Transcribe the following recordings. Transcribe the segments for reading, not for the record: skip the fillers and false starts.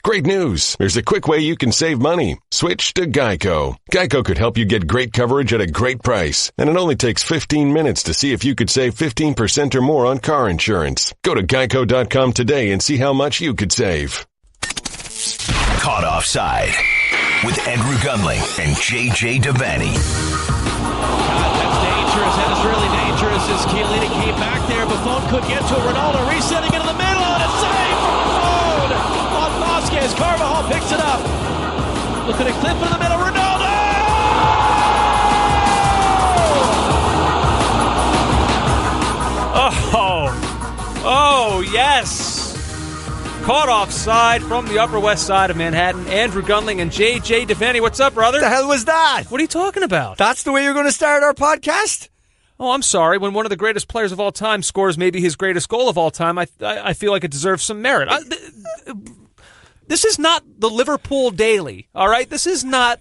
Great news! There's a quick way you can save money. Switch to Geico. Geico could help you get great coverage at a great price, and it only takes 15 minutes to see if you could save 15% or more on car insurance. Go to geico.com today and see how much you could save. Caught Offside with Andrew Gunling and JJ Devaney. God, that's dangerous. That is really dangerous as Chiellini came back there. Buffon could get to Ronaldo, resetting into the middle, and a save from Buffon on Vasquez. Carvajal picks it up. Look at a clip in the middle. Ronaldo! Oh, yes. Caught offside from the Upper West Side of Manhattan. Andrew Gunling and JJ Devaney. What's up, brother? What the hell was that? What are you talking about? That's the way you're going to start our podcast? Oh, I'm sorry. When one of the greatest players of all time scores maybe his greatest goal of all time, I feel like it deserves some merit. This is not the Liverpool Daily, all right? This is not,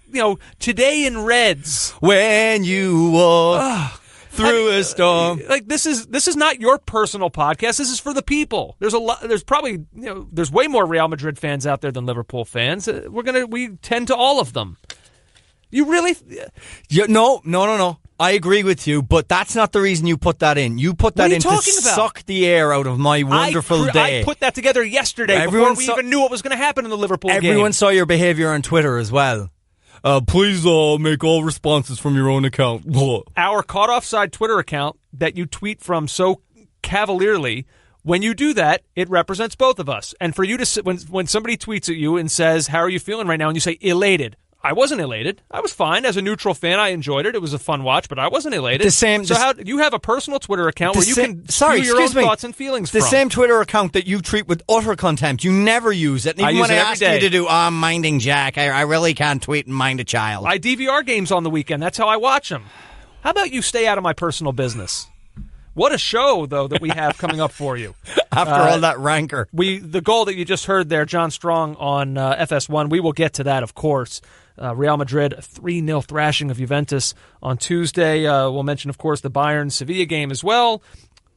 Today in Reds. When you walk through a storm. Like this is not your personal podcast. This is for the people. There's probably there's way more Real Madrid fans out there than Liverpool fans. We tend to all of them. You really? No. I agree with you, but that's not the reason you put that in. You put that in to suck the air out of my wonderful day. I put that together yesterday before we even knew what was going to happen in the Liverpool game. Everyone saw your behavior on Twitter as well. Please make all responses from your own account. Our Caught Offside Twitter account that you tweet from so cavalierly, when you do that, it represents both of us. And for you to when somebody tweets at you and says, "How are you feeling right now?" and you say, "Elated." I wasn't elated. I was fine. As a neutral fan, I enjoyed it. It was a fun watch, but I wasn't elated. How you have a personal Twitter account where you can spew your own thoughts and feelings from. The same Twitter account that you treat with utter contempt. You never use it. And even when I ask you to do, I'm minding Jack, I really can't tweet and mind a child. I DVR games on the weekend. That's how I watch them. How about you stay out of my personal business? What a show, though, that we have coming up for you. After all that rancor. The goal that you just heard there, John Strong on FS1, we will get to that, of course. Real Madrid, a 3-0 thrashing of Juventus on Tuesday. We'll mention, of course, the Bayern-Sevilla game as well,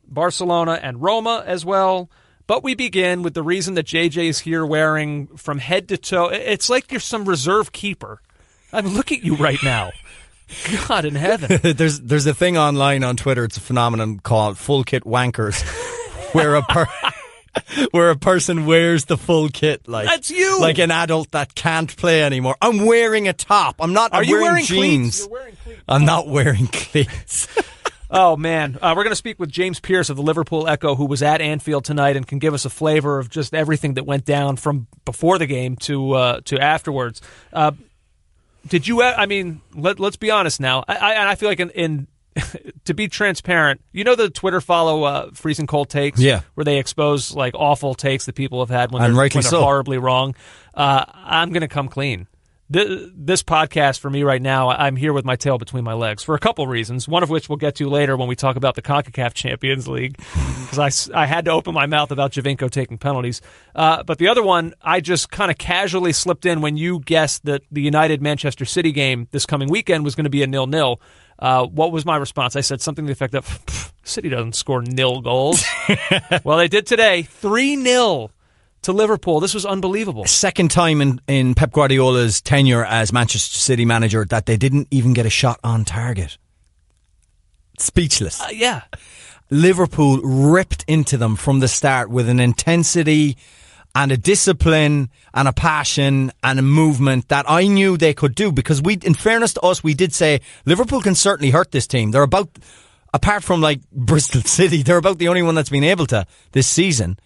Barcelona and Roma as well. But we begin with the reason that JJ is here wearing from head to toe. It's like you're some reserve keeper. I mean, look at you right now. God in heaven. There's a thing online on Twitter. It's a phenomenon called full kit wankers, where a person wears the full kit like that's you, like an adult that can't play anymore. I'm wearing a top. I'm not. I'm wearing jeans. You're wearing cleats. I'm not wearing cleats. Oh, man. We're going to speak with James Pearce of the Liverpool Echo, who was at Anfield tonight and can give us a flavor of just everything that went down from before the game to afterwards. Did you? I mean, let's be honest now. I feel like in to be transparent, the Twitter follow Freezing Cold Takes, where they expose like awful takes that people have had when they're horribly wrong. I'm going to come clean. This podcast for me right now, I'm here with my tail between my legs for a couple reasons. One of which we'll get to later when we talk about the CONCACAF Champions League, because I had to open my mouth about Javinko taking penalties. But the other one, I just kind of casually slipped in when you guessed that the United-Manchester City game this coming weekend was going to be a 0-0. What was my response? I said something to the effect of, City doesn't score 0 goals. Well, they did today, 3-0. To Liverpool. This was unbelievable. Second time in Pep Guardiola's tenure as Manchester City manager that they didn't even get a shot on target. Speechless. Yeah. Liverpool ripped into them from the start with an intensity and a discipline and a passion and a movement that I knew they could do, because in fairness to us, we did say Liverpool can certainly hurt this team. They're about, apart from like Bristol City, they're about the only one that's been able to this season.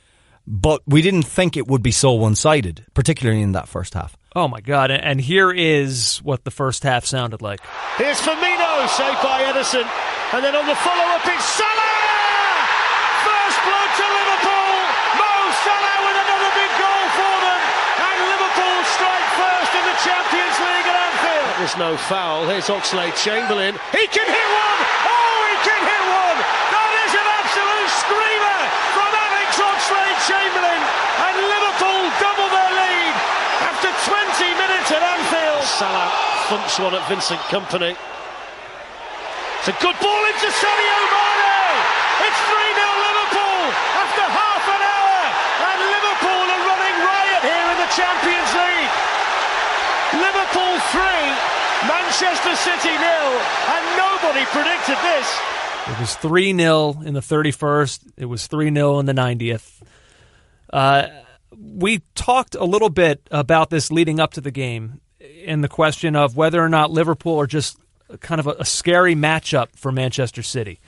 But we didn't think it would be so one-sided, particularly in that first half. Oh, my God. And here is what the first half sounded like. Here's Firmino, saved by Ederson. And then on the follow-up, it's Salah! First blood to Liverpool. Mo Salah with another big goal for them. And Liverpool strike first in the Champions League at Anfield. There's no foul. Here's Oxlade-Chamberlain. He can hit one! Oh, he can hit one! That is an absolute screamer from Oxlade-Chamberlain, and Liverpool double their lead after 20 minutes at Anfield. Salah thumps one at Vincent Kompany. It's a good ball into Sadio Mane. It's 3-0 Liverpool after half an hour, and Liverpool are running riot here in the Champions League. Liverpool 3, Manchester City 0, and nobody predicted this. It was 3-0 in the 31st. It was 3-0 in the 90th. We talked a little bit about this leading up to the game in the question of whether or not Liverpool are just kind of a scary matchup for Manchester City.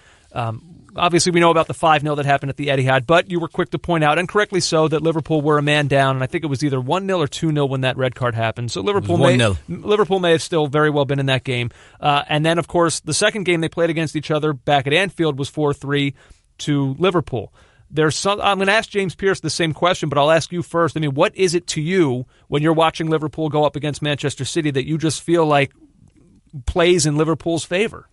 Obviously, we know about the 5-0 that happened at the Etihad, but you were quick to point out, and correctly so, that Liverpool were a man down, and I think it was either 1-0 or 2-0 when that red card happened. So Liverpool may have still very well been in that game. And then, of course, the second game they played against each other back at Anfield was 4-3 to Liverpool. I'm going to ask James Pearce the same question, but I'll ask you first. I mean, what is it to you when you're watching Liverpool go up against Manchester City that you just feel like plays in Liverpool's favor?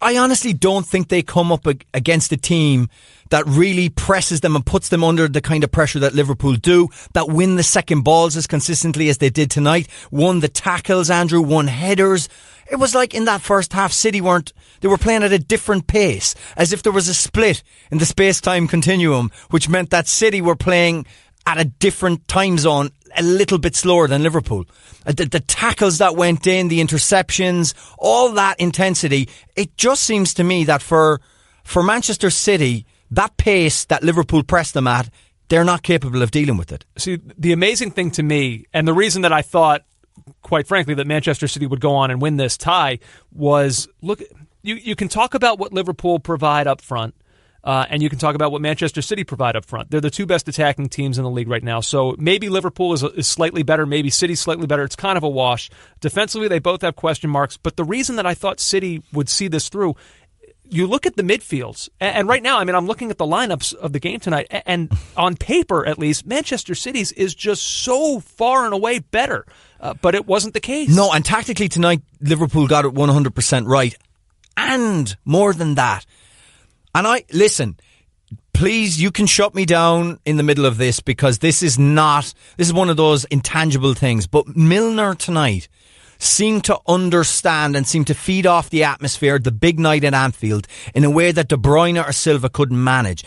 I honestly don't think they come up against a team that really presses them and puts them under the kind of pressure that Liverpool do, that win the second balls as consistently as they did tonight, won the tackles, Andrew, won headers. It was like in that first half, City they were playing at a different pace, as if there was a split in the space-time continuum, which meant that City were playing at a different time zone, a little bit slower than Liverpool. The tackles that went in, the interceptions, all that intensity, it just seems to me that for Manchester City, that pace that Liverpool pressed them at, they're not capable of dealing with it. See, the amazing thing to me, and the reason that I thought, quite frankly, that Manchester City would go on and win this tie was, look, you can talk about what Liverpool provide up front, and you can talk about what Manchester City provide up front. They're the two best attacking teams in the league right now. So maybe Liverpool is slightly better, maybe City's slightly better. It's kind of a wash. Defensively, they both have question marks. But the reason that I thought City would see this through, you look at the midfields, and right now, I mean, I'm looking at the lineups of the game tonight, and on paper, at least, Manchester City's is just so far and away better. But it wasn't the case. No, and tactically tonight, Liverpool got it 100% right. And more than that, and listen, please, you can shut me down in the middle of this because this is one of those intangible things. But Milner tonight seemed to understand and seemed to feed off the atmosphere, the big night at Anfield, in a way that De Bruyne or Silva couldn't manage.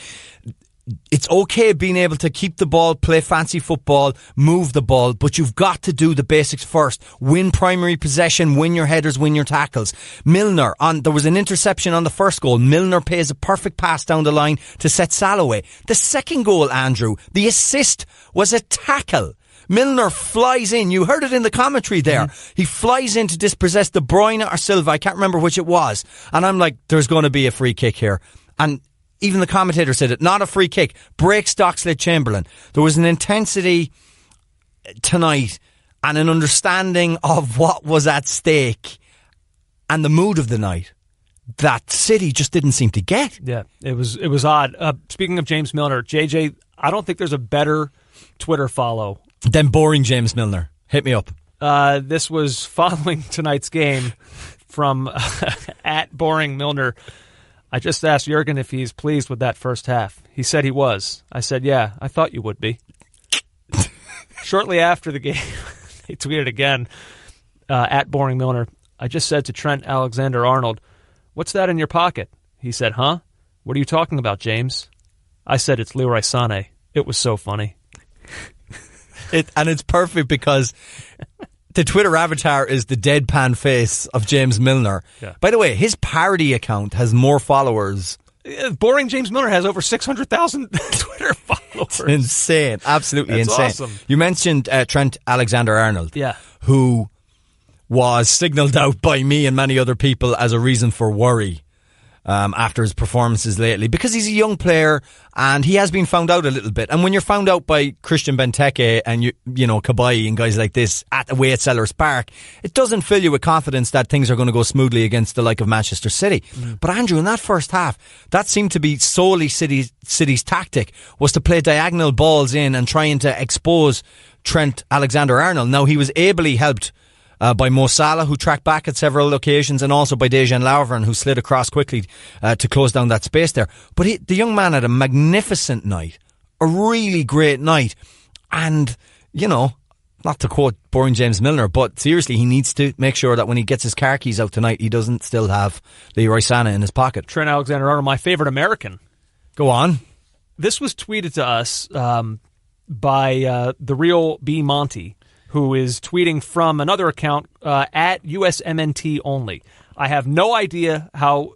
It's okay being able to keep the ball, play fancy football, move the ball, but you've got to do the basics first. Win primary possession, win your headers, win your tackles. Milner, there was an interception on the first goal. Milner pays a perfect pass down the line to set Salah away. The second goal, Andrew, the assist was a tackle. Milner flies in. You heard it in the commentary there. Mm-hmm. He flies in to dispossess De Bruyne or Silva. I can't remember which it was. And I'm like, there's going to be a free kick here. And even the commentator said it. Not a free kick. Breaks Oxlade-Chamberlain. There was an intensity tonight and an understanding of what was at stake and the mood of the night that City just didn't seem to get. Yeah, it was odd. Speaking of James Milner, JJ, I don't think there's a better Twitter follow than Boring James Milner. Hit me up. This was following tonight's game from at Boring Milner. I just asked Jurgen if he's pleased with that first half. He said he was. I said, yeah, I thought you would be. Shortly after the game, he tweeted again, at Boring Milner, I just said to Trent Alexander-Arnold, what's that in your pocket? He said, huh? What are you talking about, James? I said, it's Leroy Sané. It was so funny. And it's perfect because the Twitter avatar is the deadpan face of James Milner. Yeah. By the way, his parody account has more followers. Boring James Milner has over 600,000 Twitter followers. It's insane. Absolutely That's insane. Awesome. You mentioned Trent Alexander-Arnold, yeah, who was signalled out by me and many other people as a reason for worry after his performances lately, because he's a young player and he has been found out a little bit. And when you're found out by Christian Benteke and you know Cabaye and guys like this away at Sellers Park, it doesn't fill you with confidence that things are going to go smoothly against the like of Manchester City. But Andrew, in that first half, that seemed to be solely City's tactic, was to play diagonal balls in and trying to expose Trent Alexander-Arnold. Now, he was ably helped by Mo Salah, who tracked back at several occasions, and also by Dejan Lovren, who slid across quickly to close down that space there. But the young man had a magnificent night, a really great night. And, you know, not to quote Boring James Milner, but seriously, he needs to make sure that when he gets his car keys out tonight, he doesn't still have Leroy Sané in his pocket. Trent Alexander-Arnold, my favorite American. Go on. This was tweeted to us. by the real B. Monty, who is tweeting from another account at USMNT only. I have no idea how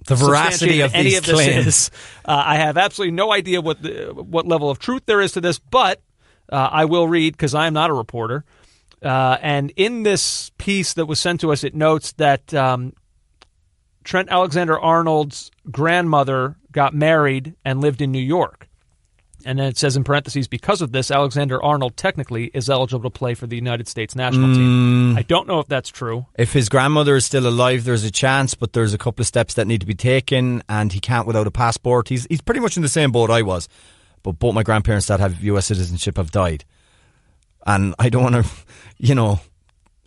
the veracity of any these of this claims is. I have absolutely no idea what level of truth there is to this, but I will read because I am not a reporter. And in this piece that was sent to us, it notes that Trent Alexander-Arnold's grandmother got married and lived in New York. And then it says in parentheses, because of this, Alexander-Arnold technically is eligible to play for the United States national team. I don't know if that's true. If his grandmother is still alive, there's a chance, but there's a couple of steps that need to be taken, and he can't without a passport. He's pretty much in the same boat I was, but both my grandparents that have US citizenship have died. And I don't want to,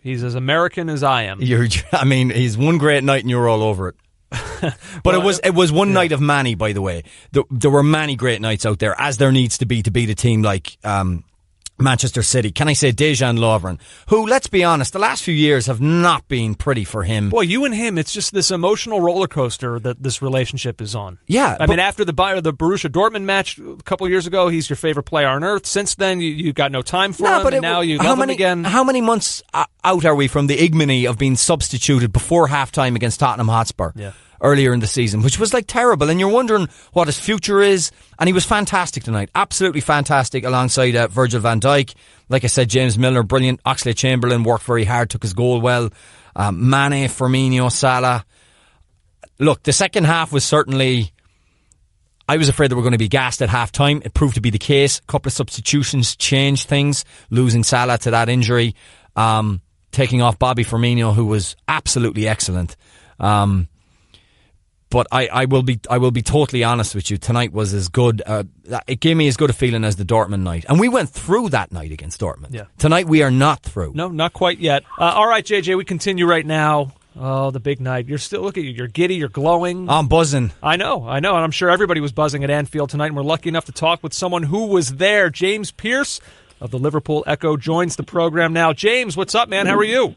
He's as American as I am. He's one great night and you're all over it. But it was one night of many, by the way. There were many great nights out there, as there needs to beat a team like Manchester City. Can I say Dejan Lovren, who, let's be honest, the last few years have not been pretty for him. Boy, you and him, it's just this emotional roller coaster that this relationship is on. Yeah. I mean, after the Borussia Dortmund match a couple years ago, he's your favorite player on earth. Since then, you got no time for him, and now you love him again. How many months out are we from the ignominy of being substituted before halftime against Tottenham Hotspur? Yeah. Earlier in the season, which was terrible, and you're wondering what his future is. And he was fantastic tonight, absolutely fantastic, alongside Virgil van Dijk. Like I said, James Milner, brilliant. Oxlade-Chamberlain worked very hard, took his goal well. Mane, Firmino, Salah. Look, the second half was certainly, I was afraid they were going to be gassed at half time. It proved to be the case. A couple of substitutions changed things, losing Salah to that injury, taking off Bobby Firmino, who was absolutely excellent. But I will be totally honest with you. Tonight was as good. It gave me as good a feeling as the Dortmund night, and we went through that night against Dortmund. Yeah. Tonight we are not through. No, not quite yet. All right, JJ, we continue right now. Oh, the big night. You're still, look at you. You're giddy. You're glowing. I'm buzzing. I know. And I'm sure everybody was buzzing at Anfield tonight, and we're lucky enough to talk with someone who was there. James Pearce of the Liverpool Echo joins the program now. James, what's up, man? How are you?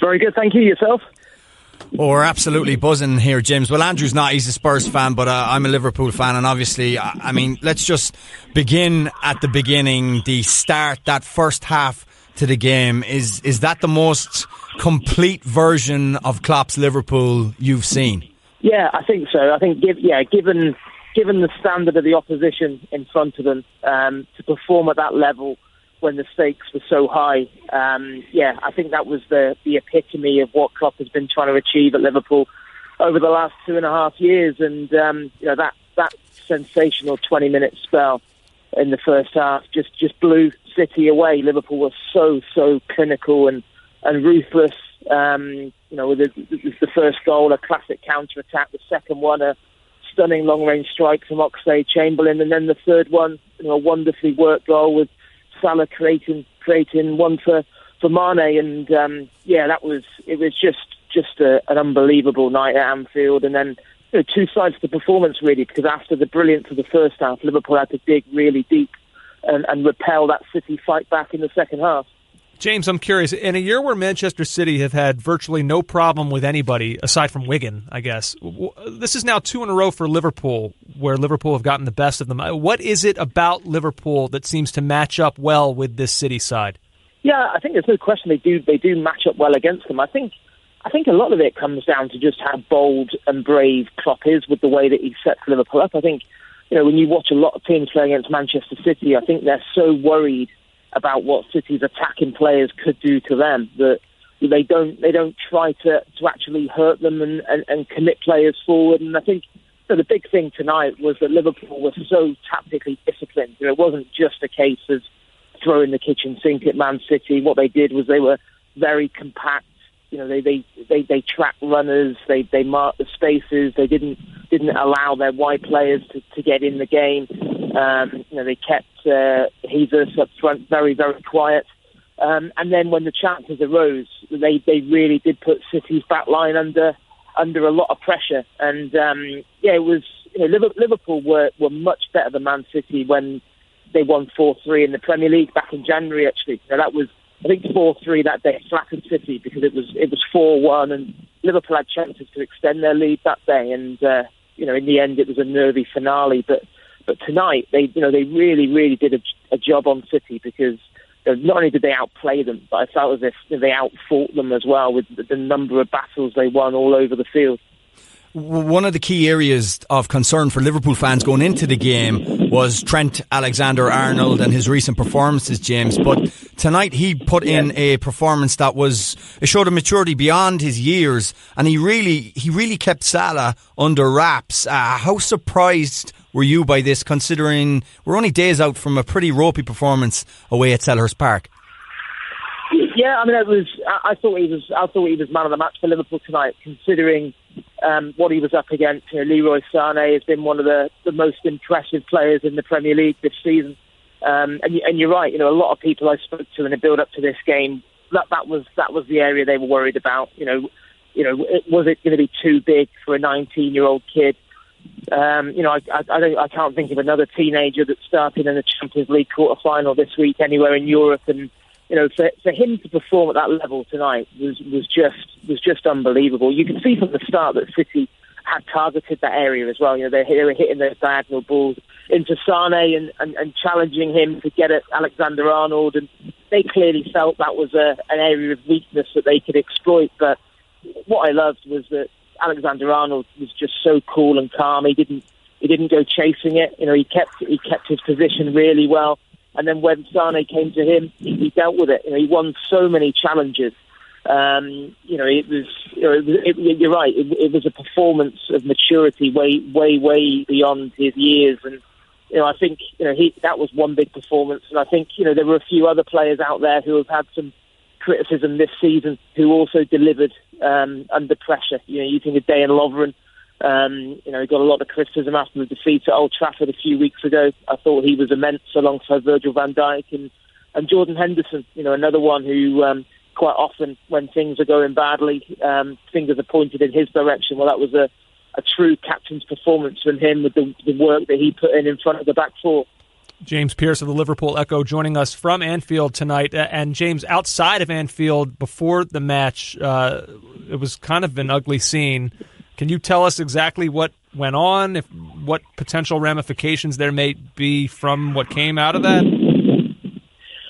Very good. Thank you. Yourself? Oh, we're absolutely buzzing here, James. Well, Andrew's not. He's a Spurs fan, but I'm a Liverpool fan. And obviously, let's just begin at the beginning. The start, that first half to the game, is that the most complete version of Klopp's Liverpool you've seen? Yeah, I think so. I think, given the standard of the opposition in front of them, to perform at that level when the stakes were so high, I think that was the epitome of what Klopp has been trying to achieve at Liverpool over the last 2.5 years. And that sensational 20-minute spell in the first half just blew City away. Liverpool was so clinical and ruthless. With the first goal, a classic counter attack. The second one, a stunning long range strike from Oxlade-Chamberlain, and then the third one, a wonderfully worked goal with Salah creating one for Mane, and it was just an unbelievable night at Anfield. And then two sides to the performance, really, because after the brilliance of the first half, Liverpool had to dig really deep and repel that City fight back in the second half. James, I'm curious, in a year where Manchester City have had virtually no problem with anybody, aside from Wigan, I guess, this is now 2 in a row for Liverpool, where Liverpool have gotten the best of them. What is it about Liverpool that seems to match up well with this City side? Yeah, I think there's no question they do match up well against them. I think a lot of it comes down to just how bold and brave Klopp is with the way that he sets Liverpool up. I think, when you watch a lot of teams play against Manchester City, I think they're so worried about what City's attacking players could do to them that they don't try to actually hurt them and commit players forward. And I think the big thing tonight was that Liverpool was so tactically disciplined. It wasn't just a case of throwing the kitchen sink at Man City. What they did was they were very compact. They tracked runners. They marked the spaces. They didn't allow their wide players to get in the game. They kept Jesus up front very, very quiet. And then when the chances arose, they really did put City's back line under a lot of pressure. And it was Liverpool were much better than Man City when they won 4-3 in the Premier League back in January. Actually, that was, I think, 4-3 that day flattered City because it was 4-1, and Liverpool had chances to extend their lead that day. And in the end, it was a nervy finale. But But tonight, they really did a job on City, because not only did they outplay them, but I felt as if they outfought them as well with the number of battles they won all over the field. One of the key areas of concern for Liverpool fans going into the game was Trent Alexander-Arnold and his recent performances, James. But tonight he put in a performance that showed a maturity beyond his years, and he really kept Salah under wraps. How surprised were you by this, considering we're only days out from a pretty ropey performance away at Selhurst Park? Yeah, I mean, I thought he was man of the match for Liverpool tonight, considering what he was up against. Leroy Sané has been one of the most impressive players in the Premier League this season, and you're right. A lot of people I spoke to in the build up to this game, that was the area they were worried about. Was it going to be too big for a 19-year-old kid? I can't think of another teenager that's starting in the Champions League quarter-final this week anywhere in Europe, and for him to perform at that level tonight was just unbelievable. You could see from the start that City had targeted that area as well. They were hitting those diagonal balls into Sané and challenging him to get at Alexander-Arnold, and they clearly felt that was an area of weakness that they could exploit. But what I loved was that Alexander-Arnold was just so cool and calm. He didn't go chasing it. He kept his position really well. And then when Sané came to him, he dealt with it. He won so many challenges. You're right. It was a performance of maturity, way beyond his years. And I think that was one big performance. And I think there were a few other players out there who have had some criticism this season who also delivered under pressure. You think of Dejan Lovren. He got a lot of criticism after the defeat at Old Trafford a few weeks ago. I thought he was immense alongside Virgil van Dijk and Jordan Henderson, another one who quite often when things are going badly, fingers are pointed in his direction. Well, that was a true captain's performance from him with the work that he put in front of the back four. James Pearce of the Liverpool Echo joining us from Anfield tonight. And James, outside of Anfield, before the match, it was kind of an ugly scene. Can you tell us exactly what went on, what potential ramifications there may be from what came out of that?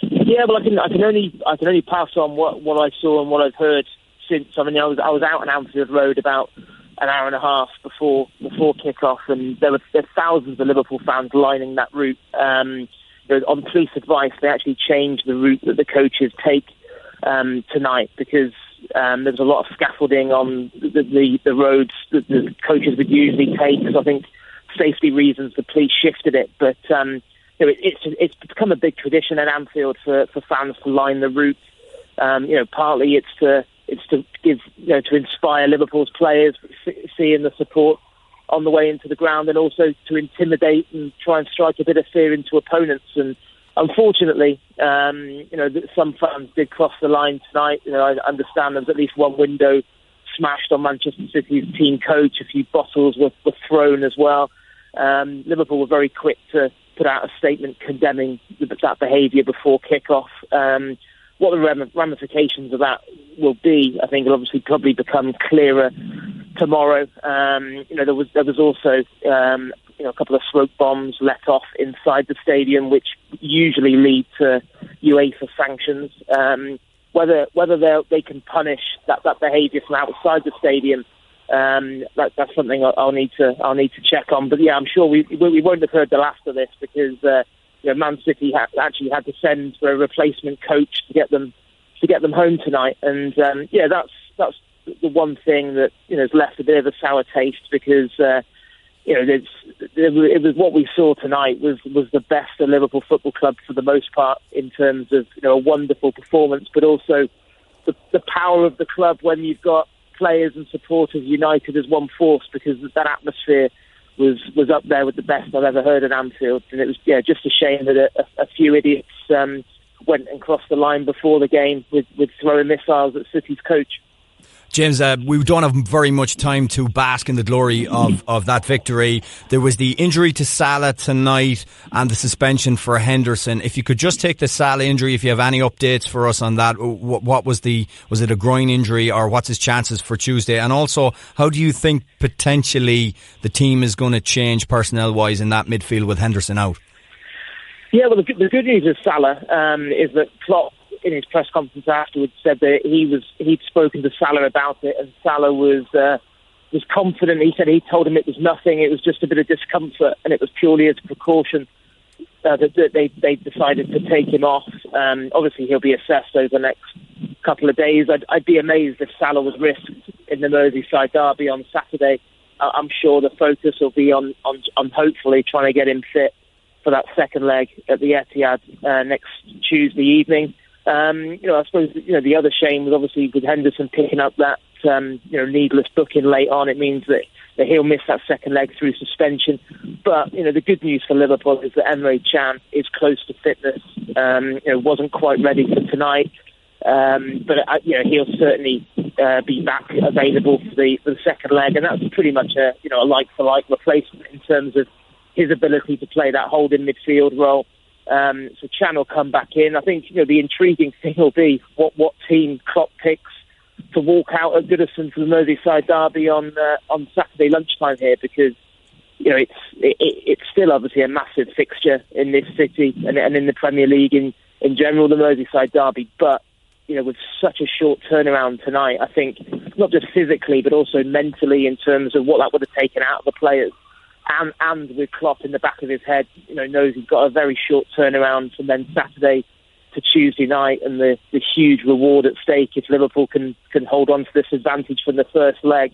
Yeah, well, I can only pass on what I saw and what I've heard since. I mean, I was out on Anfield Road about an hour and a half before kick-off, and there were thousands of Liverpool fans lining that route. On police advice, they actually changed the route that the coaches take tonight, because there was a lot of scaffolding on the roads that the coaches would usually take. So I think safety reasons, the police shifted it. But it's become a big tradition at Anfield for fans to line the route. Partly it's to give to inspire Liverpool's players, seeing the support on the way into the ground, and also to intimidate and try and strike a bit of fear into opponents. And unfortunately, some fans did cross the line tonight. I understand there was at least one window smashed on Manchester City's team coach. A few bottles were thrown as well. Liverpool were very quick to put out a statement condemning that behaviour before kick-off. What the ramifications of that will be, I think, will obviously probably become clearer tomorrow. There was also a couple of smoke bombs let off inside the stadium, which usually lead to UEFA sanctions. Whether they can punish that behaviour from outside the stadium, that's something I'll need to check on. But yeah, I'm sure we won't have heard the last of this, because Man City actually had to send for a replacement coach to get them home tonight. And that's the one thing that has left a bit of a sour taste, because it was what we saw tonight was the best of Liverpool Football Club for the most part, in terms of a wonderful performance, but also the power of the club when you've got players and supporters united as one force, because that atmosphere was up there with the best I've ever heard at Anfield. And it was just a shame that a few idiots went and crossed the line before the game with throwing missiles at City's coach. James, we don't have very much time to bask in the glory of that victory. There was the injury to Salah tonight and the suspension for Henderson. If you could just take the Salah injury, if you have any updates for us on that, what was it a groin injury, or what's his chances for Tuesday? And also, how do you think potentially the team is going to change personnel-wise in that midfield with Henderson out? Yeah, well, the good news with Salah is that Klopp, in his press conference afterwards, said that he'd spoken to Salah about it, and Salah was confident. He said he told him it was nothing, it was just a bit of discomfort, and it was purely as a precaution that they decided to take him off. Obviously, he'll be assessed over the next couple of days. I'd be amazed if Salah was risked in the Merseyside derby on Saturday. I'm sure the focus will be on hopefully trying to get him fit for that second leg at the Etihad next Tuesday evening. I suppose the other shame was obviously with Henderson picking up that needless booking late on. It means that he'll miss that second leg through suspension. But the good news for Liverpool is that Emre Can is close to fitness. Wasn't quite ready for tonight, but he'll certainly be back available for the second leg, and that's pretty much a like for like replacement in terms of his ability to play that holding midfield role. So Chan will come back in. I think the intriguing thing will be what team Klopp picks to walk out at Goodison for the Merseyside derby on Saturday lunchtime here, because it's still obviously a massive fixture in this city and in the Premier League in general, the Merseyside derby. But with such a short turnaround tonight, I think not just physically but also mentally in terms of what that would have taken out of the players. And with Klopp in the back of his head, knows he's got a very short turnaround from then Saturday to Tuesday night, and the huge reward at stake if Liverpool can hold on to this advantage from the first leg.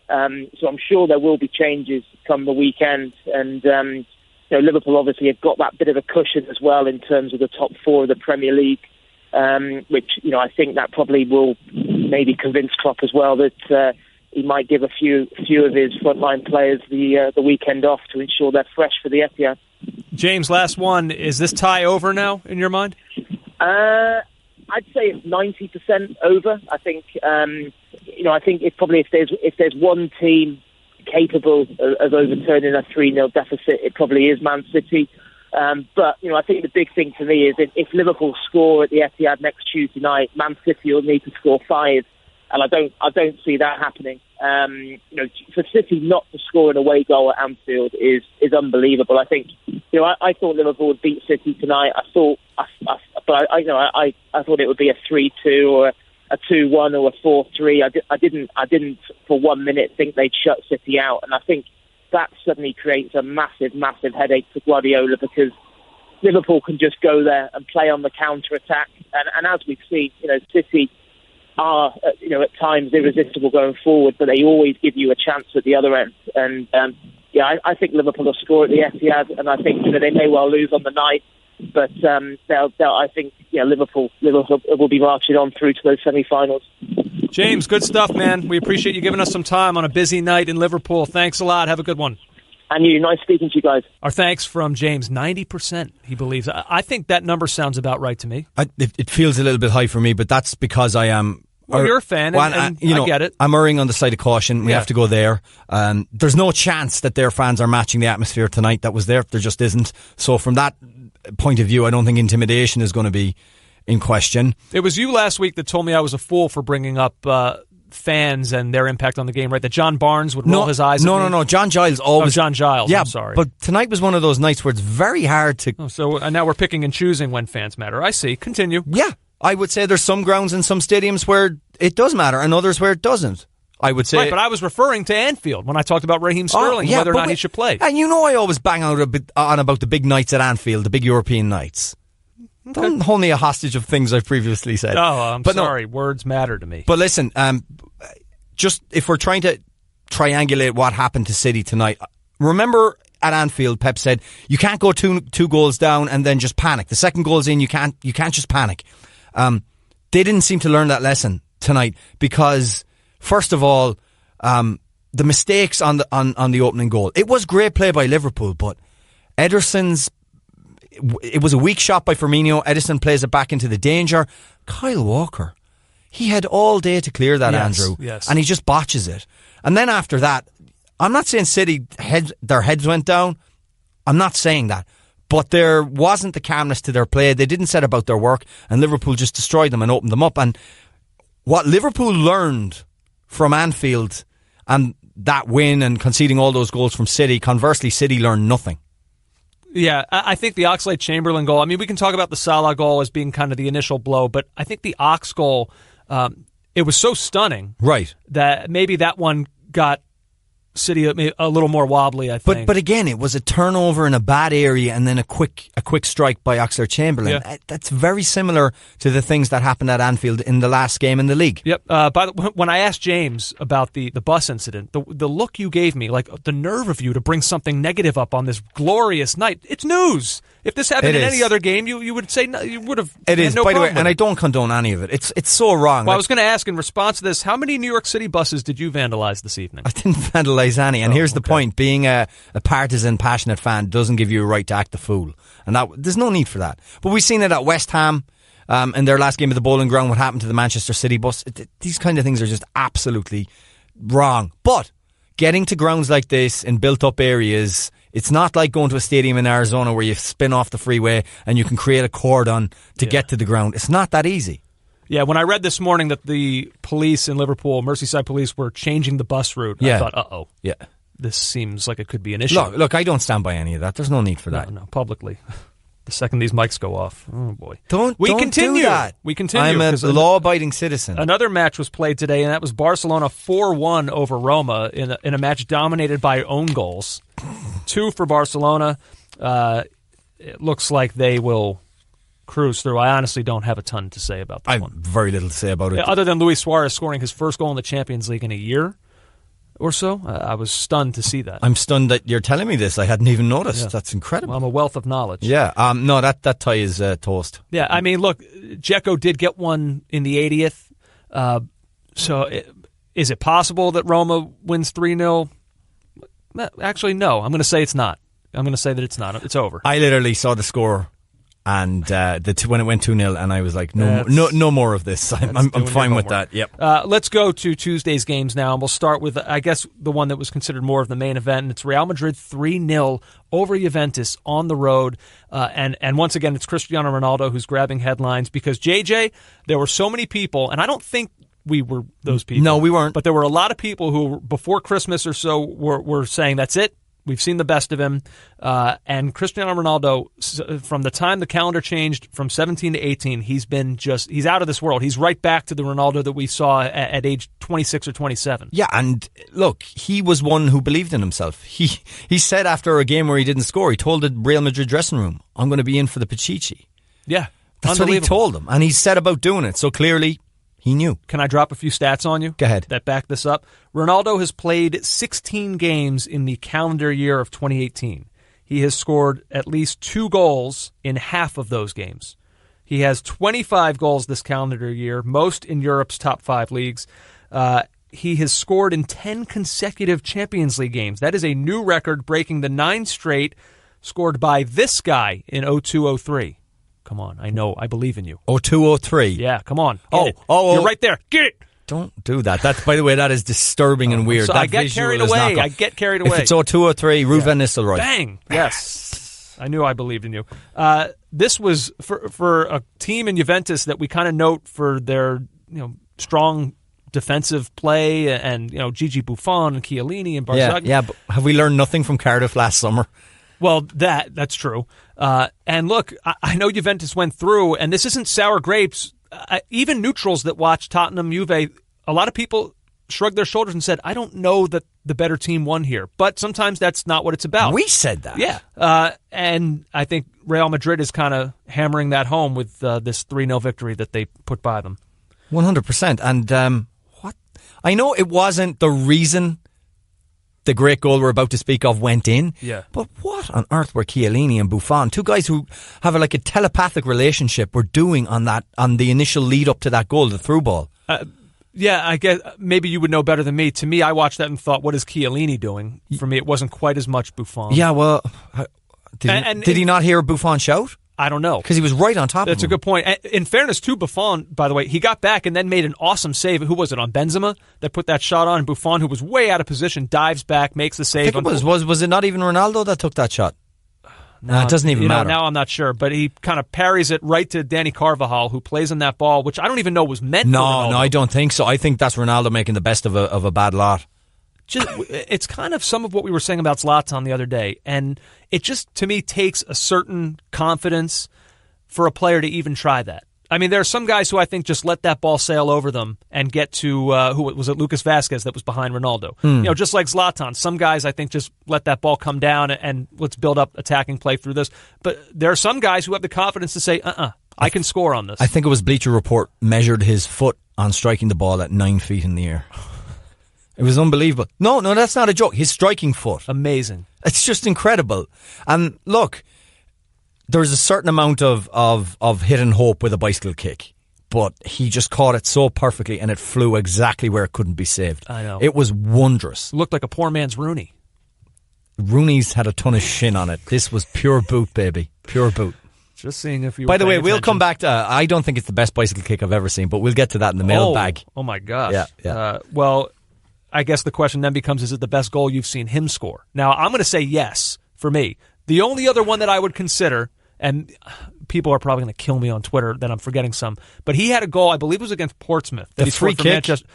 So I'm sure there will be changes come the weekend, and Liverpool obviously have got that bit of a cushion as well in terms of the top four of the Premier League, which I think that probably will maybe convince Klopp as well that he might give a few of his frontline players the weekend off to ensure they're fresh for the Etihad. James, last one. Is this tie over now in your mind? I'd say it's 90% over. I think I think if there's one team capable of overturning a 3-0 deficit, it probably is Man City. But I think the big thing for me is if Liverpool score at the Etihad next Tuesday night, Man City will need to score 5. And I don't see that happening. For City not to score an away goal at Anfield is unbelievable. I think I thought Liverpool would beat City tonight. I thought it would be a 3-2 or a 2-1 or a 4-3. I didn't for 1 minute think they'd shut City out, and I think that suddenly creates a massive headache for Guardiola, because Liverpool can just go there and play on the counter attack, and as we've seen, City are at times irresistible going forward, but they always give you a chance at the other end. And I think Liverpool will score at the Etihad, and I think they may well lose on the night, but I think Liverpool will be marching on through to those semi-finals. James, good stuff, man. We appreciate you giving us some time on a busy night in Liverpool. Thanks a lot. Have a good one. And you, nice speaking to you guys. Our thanks from James. 90%, he believes. I think that number sounds about right to me. It feels a little bit high for me, but that's because I am... Well, you're a fan, and I get it. I'm erring on the side of caution. We have to go there. There's no chance that their fans are matching the atmosphere tonight that was there. There just isn't. So from that point of view, I don't think intimidation is going to be in question. It was you last week that told me I was a fool for bringing up fans and their impact on the game, right? That John Barnes would roll his eyes at me. No. John Giles always... Oh, John Giles, yeah, I'm sorry. But tonight was one of those nights where it's very hard to... So now we're picking and choosing when fans matter. I see. Continue. Yeah. I would say there's some grounds in some stadiums where it does matter and others where it doesn't. I would say. Right, but I was referring to Anfield when I talked about Raheem Sterling and whether or not he should play. And I always bang out a bit on about the big nights at Anfield, the big European nights. Okay. Don't hold me a hostage of things I've previously said. Oh, I'm sorry. No. Words matter to me. But listen, just if we're trying to triangulate what happened to City tonight, remember at Anfield, Pep said, you can't go two goals down and then just panic. The second goal's in, you can't just panic. They didn't seem to learn that lesson tonight because, first of all, the mistakes on the opening goal. It was great play by Liverpool, but Ederson's... It was a weak shot by Firmino. Ederson plays it back into the danger. Kyle Walker, He had all day to clear that, Andrew, yes. and he just botches it. And then after that, I'm not saying City, their heads went down. I'm not saying that. But there wasn't the calmness to their play. They didn't set about their work, and Liverpool just destroyed them and opened them up. And what Liverpool learned from Anfield and that win and conceding all those goals from City, conversely, City learned nothing. Yeah, I think the Oxlade-Chamberlain goal, I mean, we can talk about the Salah goal as being kind of the initial blow, but I think the Ox goal, it was so stunning, right, that maybe that one got City a little more wobbly, I think. But again, it was a turnover in a bad area and then a quick strike by Oxlade-Chamberlain. Yeah. That's very similar to the things that happened at Anfield in the last game in the league. Yep. When I asked James about the bus incident, the look you gave me, like the nerve of you to bring something negative up on this glorious night, it's news. If this happened in any other game, you would say no, you would have. It is, no by the way, problem. and I don't condone any of it. It's so wrong. Well, I was going to ask in response to this, how many New York City buses did you vandalize this evening? I didn't vandalize any, and here's the point: being a partisan, passionate fan doesn't give you a right to act the fool, and there's no need for that. But we've seen it at West Ham in their last game of the Bowling Ground. What happened to the Manchester City bus? These kind of things are just absolutely wrong. But getting to grounds like this in built-up areas. It's not like going to a stadium in Arizona where you spin off the freeway and you can create a cordon to get to the ground. It's not that easy. Yeah, when I read this morning that the police in Liverpool, Merseyside police, were changing the bus route, I thought, uh-oh. Yeah. This seems like it could be an issue. Look, I don't stand by any of that. There's no need for that. No, publicly. The second these mics go off, oh boy. Don't continue. do that. We continue. I'm a law-abiding citizen. Another match was played today, and that was Barcelona 4-1 over Roma in a match dominated by own goals. 2 for Barcelona. It looks like they will cruise through. I honestly don't have a ton to say about that one. Very little to say about it. Other than Luis Suarez scoring his first goal in the Champions League in a year or so. I was stunned to see that. I'm stunned that you're telling me this. I hadn't even noticed. Yeah. That's incredible. Well, I'm a wealth of knowledge. Yeah. No, that tie is toast. Yeah, I mean, look, Dzeko did get one in the 80th. Is it possible that Roma wins 3-0? Actually, no. I'm going to say it's not. I'm going to say that it's not. It's over. I literally saw the score and when it went 2-0, and I was like, no more of this. I'm fine with that. Yep. Let's go to Tuesday's games now, and we'll start with, I guess, the one that was considered more of the main event, and it's Real Madrid 3-0 over Juventus on the road. And once again, it's Cristiano Ronaldo who's grabbing headlines because, JJ, there were so many people, and I don't think we were those people. No, we weren't. But there were a lot of people who, before Christmas or so, were saying, that's it. We've seen the best of him. And Cristiano Ronaldo, from the time the calendar changed from 17 to 18, he's out of this world. He's right back to the Ronaldo that we saw at age 26 or 27. Yeah, and look, he was one who believed in himself. He said after a game where he didn't score, he told the Real Madrid dressing room, I'm going to be in for the Pichichi. Yeah. That's what he told them. And he set about doing it. So clearly, he knew. Can I drop a few stats on you? Go ahead. That back this up. Ronaldo has played 16 games in the calendar year of 2018. He has scored at least 2 goals in half of those games. He has 25 goals this calendar year, most in Europe's top 5 leagues. He has scored in 10 consecutive Champions League games. That is a new record, breaking the 9 straight scored by this guy in 02-03. Come on, I know, I believe in you. 02-03. Yeah, come on. You're right there. Get it. Don't do that. That's, by the way, that is disturbing and weird. So that I get carried away. If it's 02-03, Ruud van Nistelrooy. Bang. Yes. I knew I believed in you. This was for a team in Juventus that we kind of note for their strong defensive play and Gigi Buffon and Chiellini and Barzagli. Yeah, but have we learned nothing from Cardiff last summer? Well, that's true. And look, I know Juventus went through, and this isn't sour grapes. Even neutrals that watch Tottenham, Juve, a lot of people shrugged their shoulders and said, I don't know that the better team won here. But sometimes that's not what it's about. We said that. Yeah. And I think Real Madrid is kind of hammering that home with this 3-0 victory that they put by them. 100%. And what? I know it wasn't the reason the great goal we're about to speak of went in. Yeah. But what on earth were Chiellini and Buffon, 2 guys who have a telepathic relationship, were doing on the initial lead up to that goal, the through ball? Yeah, I guess maybe you would know better than me. To me, I watched that and thought, what is Chiellini doing? For me, it wasn't quite as much Buffon. Yeah, well, did he not hear Buffon shout? I don't know. Because he was right on top of him. That's a good point. In fairness to Buffon, by the way, he got back and then made an awesome save. Who was it, on Benzema, that put that shot on? Buffon, who was way out of position, dives back, makes the save. I think it was it not even Ronaldo that took that shot? No, it doesn't even matter. Now I'm not sure, but he kind of parries it right to Danny Carvajal, who plays on that ball, which I don't even know was meant for Ronaldo. No, I don't think so. I think that's Ronaldo making the best of a bad lot. It's kind of some of what we were saying about Zlatan the other day, and it just, to me, takes a certain confidence for a player to even try that. I mean, there are some guys who I think just let that ball sail over them and get to, who was it, Lucas Vazquez that was behind Ronaldo. You know, just like Zlatan. Some guys I think just let that ball come down and let's build up attacking play through this. But there are some guys who have the confidence to say, I can score on this. I think it was Bleacher Report measured his foot on striking the ball at 9 feet in the air. It was unbelievable. No, that's not a joke. His striking foot. Amazing. It's just incredible. And look, there's a certain amount of hit and hope with a bicycle kick, but he just caught it so perfectly and it flew exactly where it couldn't be saved. I know. It was wondrous. It looked like a poor man's Rooney. Rooney's had a ton of shin on it. This was pure boot, baby. Pure boot. Just seeing if you. By the way, we'll come back to. I don't think it's the best bicycle kick I've ever seen, but we'll get to that in the mailbag. Oh my gosh. Yeah. Well, I guess the question then becomes: is it the best goal you've seen him score? Now, I'm going to say yes for me. The only other one that I would consider, and people are probably going to kill me on Twitter that I'm forgetting some, but he had a goal, I believe it was against Portsmouth. The free kick? Manchester.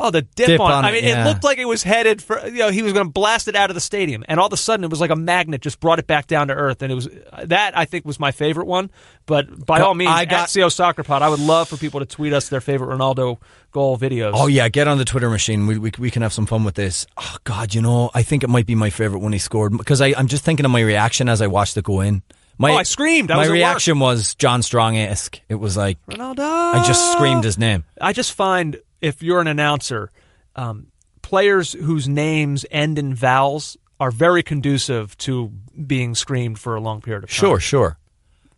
Oh, the dip on it. I mean, it looked like it was headed for, he was going to blast it out of the stadium. And all of a sudden, it was like a magnet just brought it back down to earth. And it was that, I think, was my favorite one. But by all means, at CO Soccer Pod, I would love for people to tweet us their favorite Ronaldo goal videos. Oh, yeah, get on the Twitter machine. We can have some fun with this. Oh, God, I think it might be my favorite when he scored. Because I'm just thinking of my reaction as I watched it go in. I screamed. My reaction was John Strong-esque. It was like, Ronaldo! I just screamed his name. I just find, if you're an announcer, players whose names end in vowels are very conducive to being screamed for a long period of time. Sure.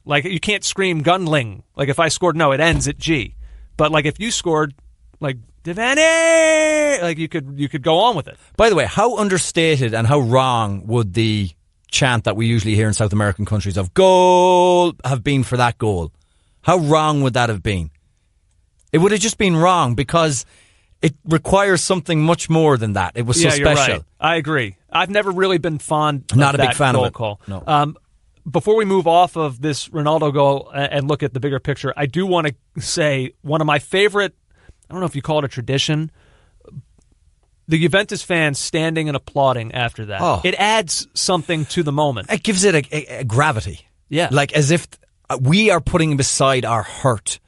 Like, you can't scream Gunling. Like, if I scored, no, it ends at G. But, like, if you scored, like, Devani, like, you could go on with it. By the way, how understated and how wrong would the chant that we usually hear in South American countries of goal have been for that goal? How wrong would that have been? It would have just been wrong because it requires something much more than that. It was so special. You're right. I agree. I've never really been fond of Not a that big fan goal of it. Call. No. Before we move off of this Ronaldo goal and look at the bigger picture, I do want to say one of my favorite, I don't know if you call it a tradition, the Juventus fans standing and applauding after that. Oh. It adds something to the moment. It gives it a gravity. Yeah. Like as if we are putting beside our hurt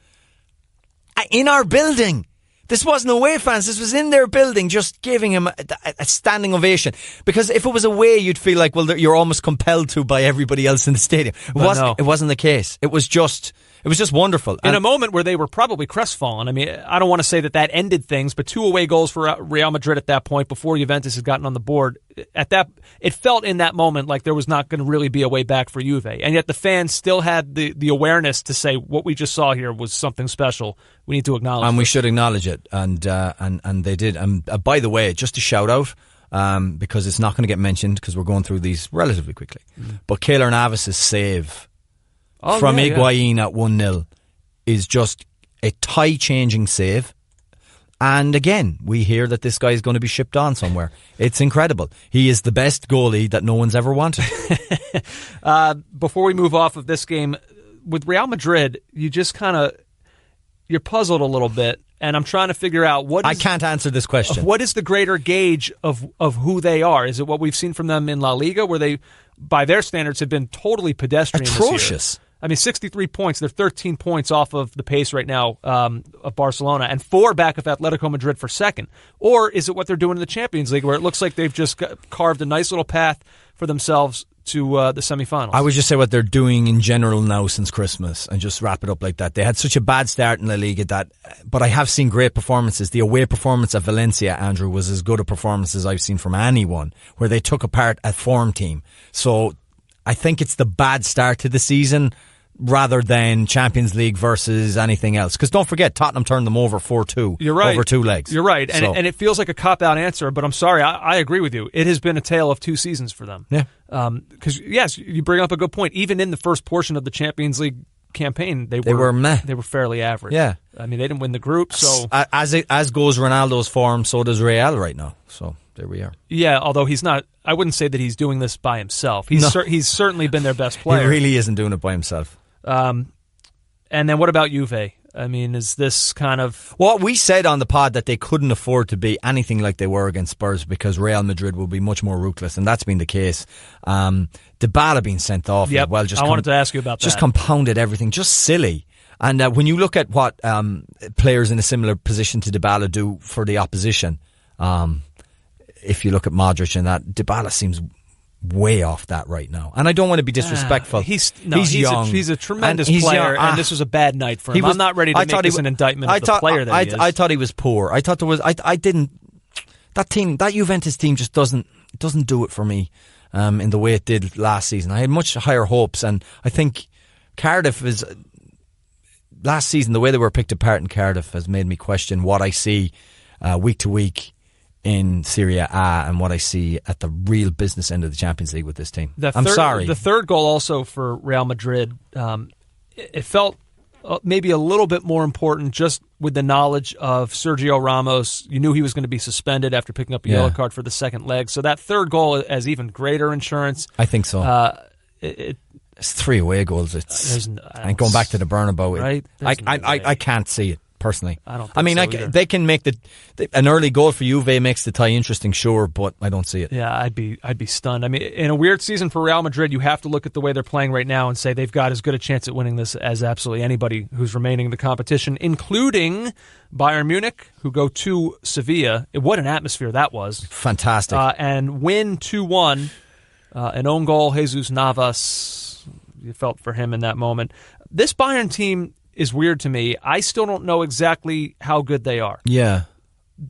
in our building. This wasn't away fans. This was in their building, just giving him a standing ovation. Because if it was away, you'd feel like, well, you're almost compelled to by everybody else in the stadium. It wasn't the case. It was just wonderful. In a moment where they were probably crestfallen. I mean, I don't want to say that ended things, but 2 away goals for Real Madrid at that point before Juventus had gotten on the board. It felt in that moment like there was not going to really be a way back for Juve. And yet the fans still had the awareness to say what we just saw here was something special. We need to acknowledge it. And we should acknowledge it. And they did. And by the way, just a shout out, because it's not going to get mentioned because we're going through these relatively quickly. But Keylor Navas' save from Higuain at 1-0 is just a tie-changing save. And again, we hear that this guy is going to be shipped on somewhere. It's incredible. He is the best goalie that no one's ever wanted. Before we move off of this game, with Real Madrid, you're puzzled a little bit, and I'm trying to figure out I can't answer this question. What is the greater gauge of who they are? Is it what we've seen from them in La Liga, where they, by their standards, have been totally pedestrian atrocious this year? I mean, 63 points. They're 13 points off of the pace right now of Barcelona, and 4 back of Atletico Madrid for second. Or is it what they're doing in the Champions League, where it looks like they've just carved a nice little path for themselves to the semifinals? I would just say what they're doing in general now since Christmas and just wrap it up like that. They had such a bad start in La Liga but I have seen great performances. The away performance at Valencia, Andrew, was as good a performance as I've seen from anyone, where they took apart a form team. So I think it's the bad start to the season rather than Champions League versus anything else. Because don't forget, Tottenham turned them over 4-2 You're right. over 2 legs. You're right. And it feels like a cop-out answer, but I'm sorry. I agree with you. It has been a tale of 2 seasons for them. Yeah. Because, yes, you bring up a good point. Even in the first portion of the Champions League campaign, they were meh. They were fairly average. Yeah. I mean, they didn't win the group, so... As goes Ronaldo's form, so does Real right now. So there we are. Yeah, although he's not... I wouldn't say that he's doing this by himself. He's certainly been their best player. He really isn't doing it by himself. And then what about Juve? I mean, is this kind of... Well, we said on the pod that they couldn't afford to be anything like they were against Spurs because Real Madrid will be much more ruthless, and that's been the case. Dybala being sent off as well. I wanted to ask you about that. Just compounded everything, just silly. And when you look at what players in a similar position to Dybala do for the opposition, if you look at Modric and that, Dybala seems way off that right now. And I don't want to be disrespectful. He's young. He's a tremendous player, and this was a bad night for him. I'm not ready to make this an indictment of the player that he is. I thought he was poor. I thought there was... I didn't... That Juventus team just doesn't do it for me in the way it did last season. I had much higher hopes, and I think Cardiff is... Last season, the way they were picked apart in Cardiff has made me question what I see week to week in Serie A and what I see at the real business end of the Champions League with this team. I'm sorry. The third goal also for Real Madrid, it felt maybe a little bit more important just with the knowledge of Sergio Ramos. You knew he was going to be suspended after picking up a yellow card for the second leg. So that third goal has even greater insurance. I think so. It's 3 away goals. And going back to the Bernabeu, right? I can't see it personally. I don't. They can make an early goal for Juve makes the tie interesting, sure, but I don't see it. Yeah, I'd be stunned. I mean, in a weird season for Real Madrid, you have to look at the way they're playing right now and say they've got as good a chance at winning this as absolutely anybody who's remaining in the competition, including Bayern Munich, who go to Sevilla. What an atmosphere that was! Fantastic, and win 2-1. An own goal, Jesus Navas. You felt for him in that moment. This Bayern team is weird to me. I still don't know exactly how good they are. Yeah.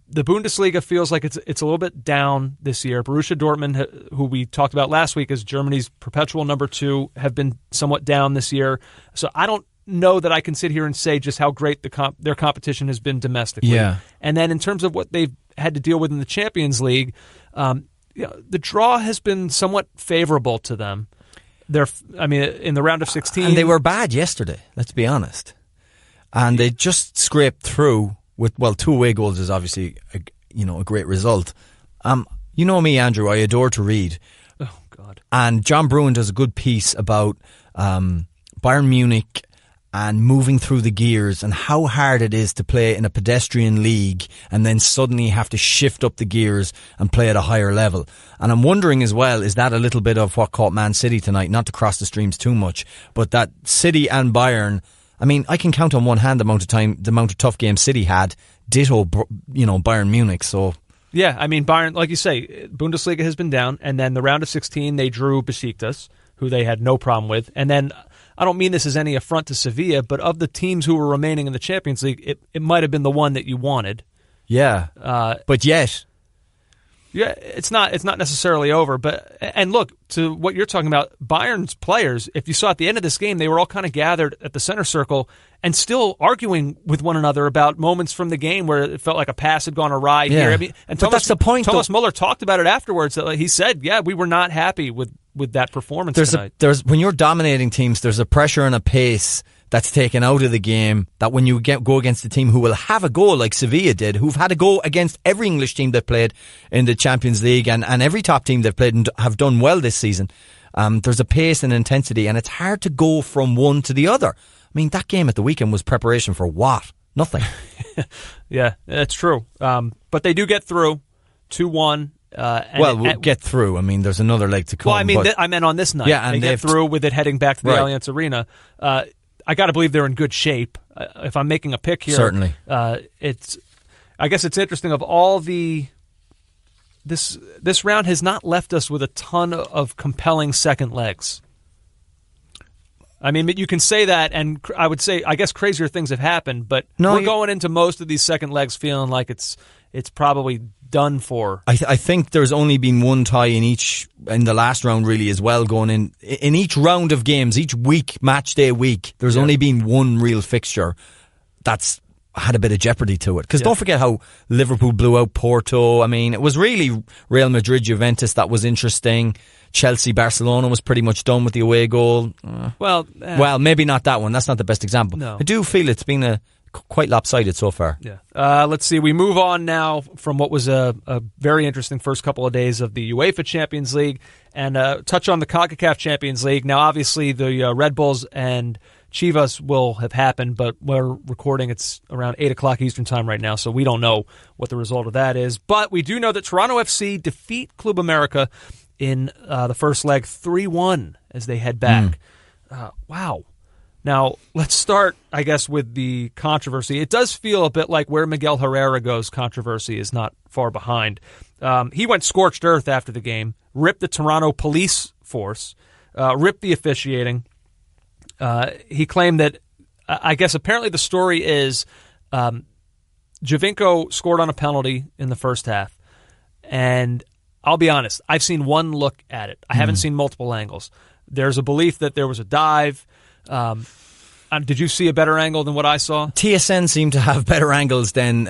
The Bundesliga feels like it's a little bit down this year. Borussia Dortmund, who we talked about last week as Germany's perpetual number 2, have been somewhat down this year. So I don't know that I can sit here and say just how great their competition has been domestically. Yeah. And then in terms of what they've had to deal with in the Champions League, the draw has been somewhat favorable to them. In the round of 16... And they were bad yesterday, let's be honest. And they just scraped through with, 2 away goals is obviously a great result. You know me, Andrew, I adore to read. Oh, God. And John Brewin does a good piece about Bayern Munich and moving through the gears and how hard it is to play in a pedestrian league and then suddenly have to shift up the gears and play at a higher level. And I'm wondering as well, is that a little bit of what caught Man City tonight? Not to cross the streams too much, but that City and Bayern, I mean, I can count on one hand the amount of tough games City had. Ditto, Bayern Munich, so... Yeah, I mean, Bayern, like you say, Bundesliga has been down, and then the round of 16, they drew Besiktas, who they had no problem with, and then... I don't mean this as any affront to Sevilla, but of the teams who were remaining in the Champions League, it might have been the one that you wanted. Yeah, but yet... Yeah, it's not necessarily over. And look, to what you're talking about, Bayern's players, if you saw at the end of this game, they were all kind of gathered at the center circle and still arguing with one another about moments from the game where it felt like a pass had gone awry here. I mean, and but that's the point. Thomas Muller talked about it afterwards. That he said, we were not happy with that performance tonight. When you're dominating teams, there's a pressure and a pace that's taken out of the game, that when you go against a team who will have a goal like Sevilla did, who've had a goal against every English team they've played in the Champions League and every top team they've played and have done well this season, there's a pace and intensity, and it's hard to go from one to the other. I mean, that game at the weekend was preparation for what? Nothing. Yeah, that's true. But they do get through 2-1. We'll get through. I mean, there's another leg to come. Well, I mean, I meant on this night. Yeah, and they get through with it heading back to the Allianz Arena. I got to believe they're in good shape. If I'm making a pick here, certainly. I guess it's interesting. Of all this round has not left us with a ton of compelling second legs. I mean, you can say that, and I would say, I guess crazier things have happened, but we're going into most of these second legs feeling like it's it's probably done for. I think there's only been one tie in the last round really as well, going in each round of games, each week, match day week, there's only been one real fixture that's had a bit of jeopardy to it. Because don't forget how Liverpool blew out Porto. I mean, it was really Real Madrid, Juventus that was interesting. Chelsea, Barcelona was pretty much done with the away goal. Well, maybe not that one. That's not the best example. No. I do feel it's been quite lopsided so far. Yeah. Let's see. We move on now from what was a very interesting first couple of days of the UEFA Champions League and touch on the CONCACAF Champions League. Now, obviously, the Red Bulls and Chivas will have happened, but we're recording. It's around 8 o'clock Eastern time right now, so we don't know what the result of that is. But we do know that Toronto FC defeat Club America in the first leg 3-1 as they head back. Wow. Now, let's start, I guess, with the controversy. It does feel a bit like where Miguel Herrera goes, controversy is not far behind. He went scorched earth after the game, ripped the Toronto police force, ripped the officiating. He claimed that, I guess apparently the story is Giovinco scored on a penalty in the first half. And I'll be honest, I've seen one look at it. I haven't seen multiple angles. There's a belief that there was a dive. Did you see a better angle than what I saw? TSN seemed to have better angles than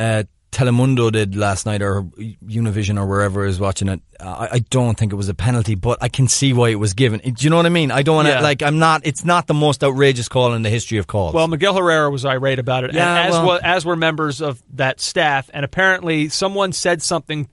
Telemundo did last night, or Univision, or wherever I was watching it. I don't think it was a penalty, but I can see why it was given. Do you know what I mean? I don't want to, it's not the most outrageous call in the history of calls. Well, Miguel Herrera was irate about it, as were members of that staff, and apparently someone said something.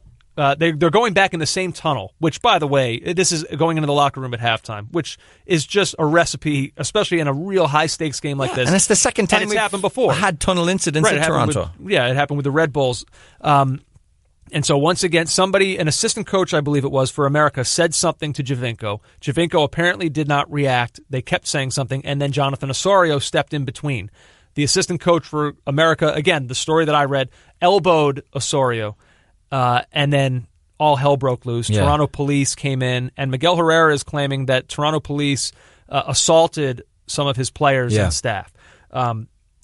They're going back in the same tunnel, which, by the way, this is going into the locker room at halftime, which is just a recipe, especially in a real high-stakes game like this. And it's the second time it's happened before. Had tunnel incidents in Toronto. It happened with the Red Bulls. And so once again, an assistant coach, I believe it was, for America, said something to Giovinco. Giovinco apparently did not react. They kept saying something, and then Jonathan Osorio stepped in between. The assistant coach for America, again, the story that I read, elbowed Osorio. And then all hell broke loose. Yeah. Toronto police came in, and Miguel Herrera is claiming that Toronto police assaulted some of his players and staff.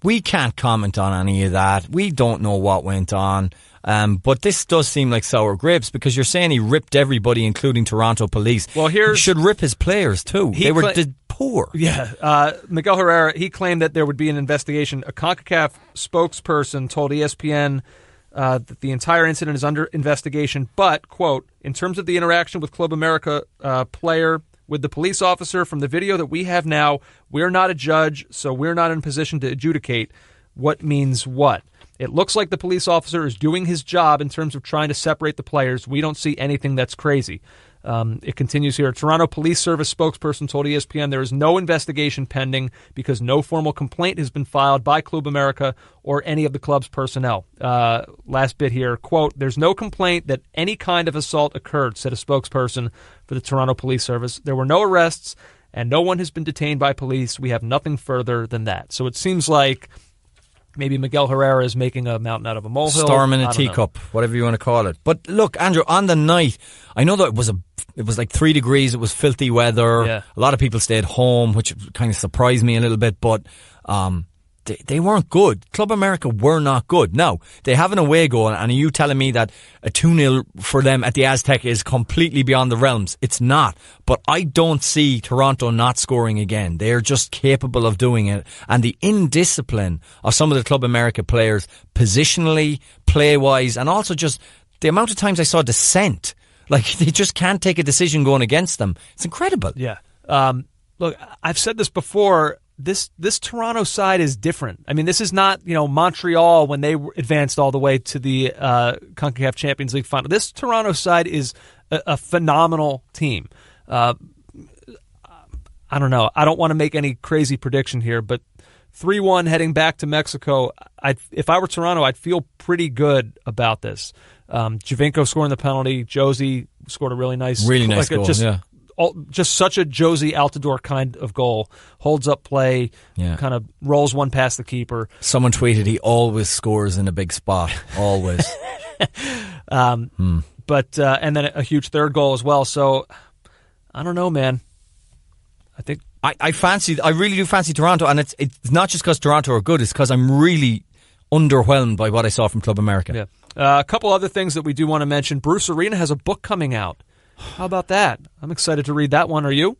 We can't comment on any of that. We don't know what went on. But this does seem like sour grapes, because you're saying he ripped everybody, including Toronto police. Well, he should rip his players too. They were poor. Yeah. Miguel Herrera, he claimed that there would be an investigation. A CONCACAF spokesperson told ESPN that the entire incident is under investigation, but, quote, in terms of the interaction with Club America player with the police officer, from the video that we have now, we're not a judge, so we're not in position to adjudicate what means what. It looks like the police officer is doing his job in terms of trying to separate the players. We don't see anything that's crazy. It continues here. Toronto Police Service spokesperson told ESPN there is no investigation pending because no formal complaint has been filed by Club America or any of the club's personnel. Last bit here, quote, there's no complaint that any kind of assault occurred, said a spokesperson for the Toronto Police Service. There were no arrests and no one has been detained by police. We have nothing further than that. So it seems like maybe Miguel Herrera is making a mountain out of a molehill. Storm in a teacup, whatever you want to call it. But look, Andrew, on the night, I know that it was like 3 degrees, it was filthy weather. Yeah. A lot of people stayed home, which kind of surprised me a little bit, but they weren't good. Club America were not good. Now, they have an away goal, and are you telling me that a 2-0 for them at the Aztec is completely beyond the realms? It's not. But I don't see Toronto not scoring again. They're just capable of doing it. And the indiscipline of some of the Club America players, positionally, play-wise, and also just the amount of times I saw dissent. Like, they just can't take a decision going against them. It's incredible. Yeah. Look, I've said this before. This Toronto side is different. I mean, this is not, Montreal when they advanced all the way to the CONCACAF Champions League final. This Toronto side is a phenomenal team. I don't know. I don't want to make any crazy prediction here, but 3-1 heading back to Mexico. If I were Toronto, I'd feel pretty good about this. Giovinco scoring the penalty. Josie scored a really nice goal. Just such a Josie Altidore kind of goal. Holds up play, kind of rolls one past the keeper. Someone tweeted he always scores in a big spot. Always. But and then a huge third goal as well. So I don't know, man. I think I really do fancy Toronto, and it's not just because Toronto are good. It's because I'm really underwhelmed by what I saw from Club America. Yeah. A couple other things that we do want to mention. Bruce Arena has a book coming out. How about that? I'm excited to read that one. Are you?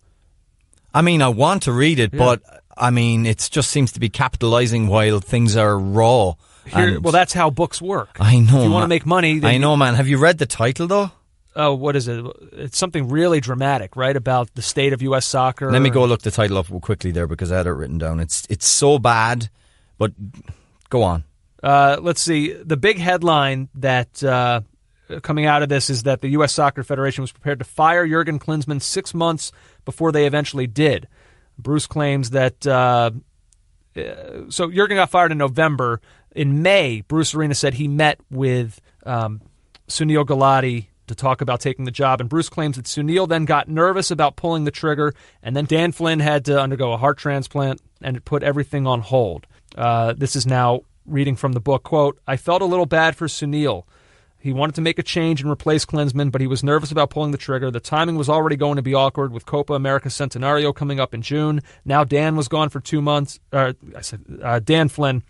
I mean, I want to read it, but I mean, it just seems to be capitalizing while things are raw. Well, that's how books work. I know. If you want to make money. I know, man. Have you read the title, though? Oh, what is it? It's something really dramatic, right? About the state of U.S. soccer. Let me go look the title up quickly there because I had it written down. It's so bad, but go on. Let's see. The big headline that coming out of this is that the U.S. Soccer Federation was prepared to fire Jurgen Klinsmann 6 months before they eventually did. Bruce claims that... so Jurgen got fired in November. In May, Bruce Arena said he met with Sunil Gulati to talk about taking the job, and Bruce claims that Sunil then got nervous about pulling the trigger, and then Dan Flynn had to undergo a heart transplant, and it put everything on hold. This is now reading from the book, quote, I felt a little bad for Sunil. He wanted to make a change and replace Klinsmann, but he was nervous about pulling the trigger. The timing was already going to be awkward with Copa America Centenario coming up in June. Now Dan was gone for 2 months. Dan Flynn.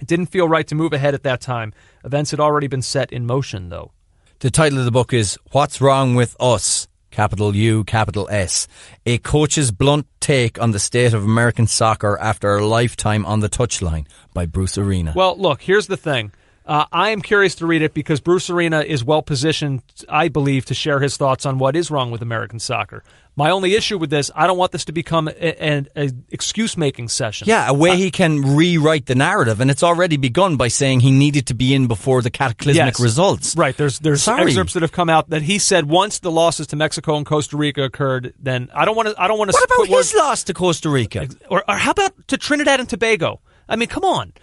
It didn't feel right to move ahead at that time. Events had already been set in motion, though. The title of the book is What's Wrong with Us? Capital U, capital S. A coach's blunt take on the state of American soccer after a lifetime on the touchline by Bruce Arena. Well, look, here's the thing. I am curious to read it because Bruce Arena is well positioned, I believe, to share his thoughts on what is wrong with American soccer. My only issue with this, I don't want this to become an excuse-making session. Yeah, a way he can rewrite the narrative, and it's already begun by saying he needed to be in before the cataclysmic results. Right, there's excerpts that have come out that he said once the losses to Mexico and Costa Rica occurred, then I don't want to. What about his loss to Costa Rica, or how about to Trinidad and Tobago? I mean, come on.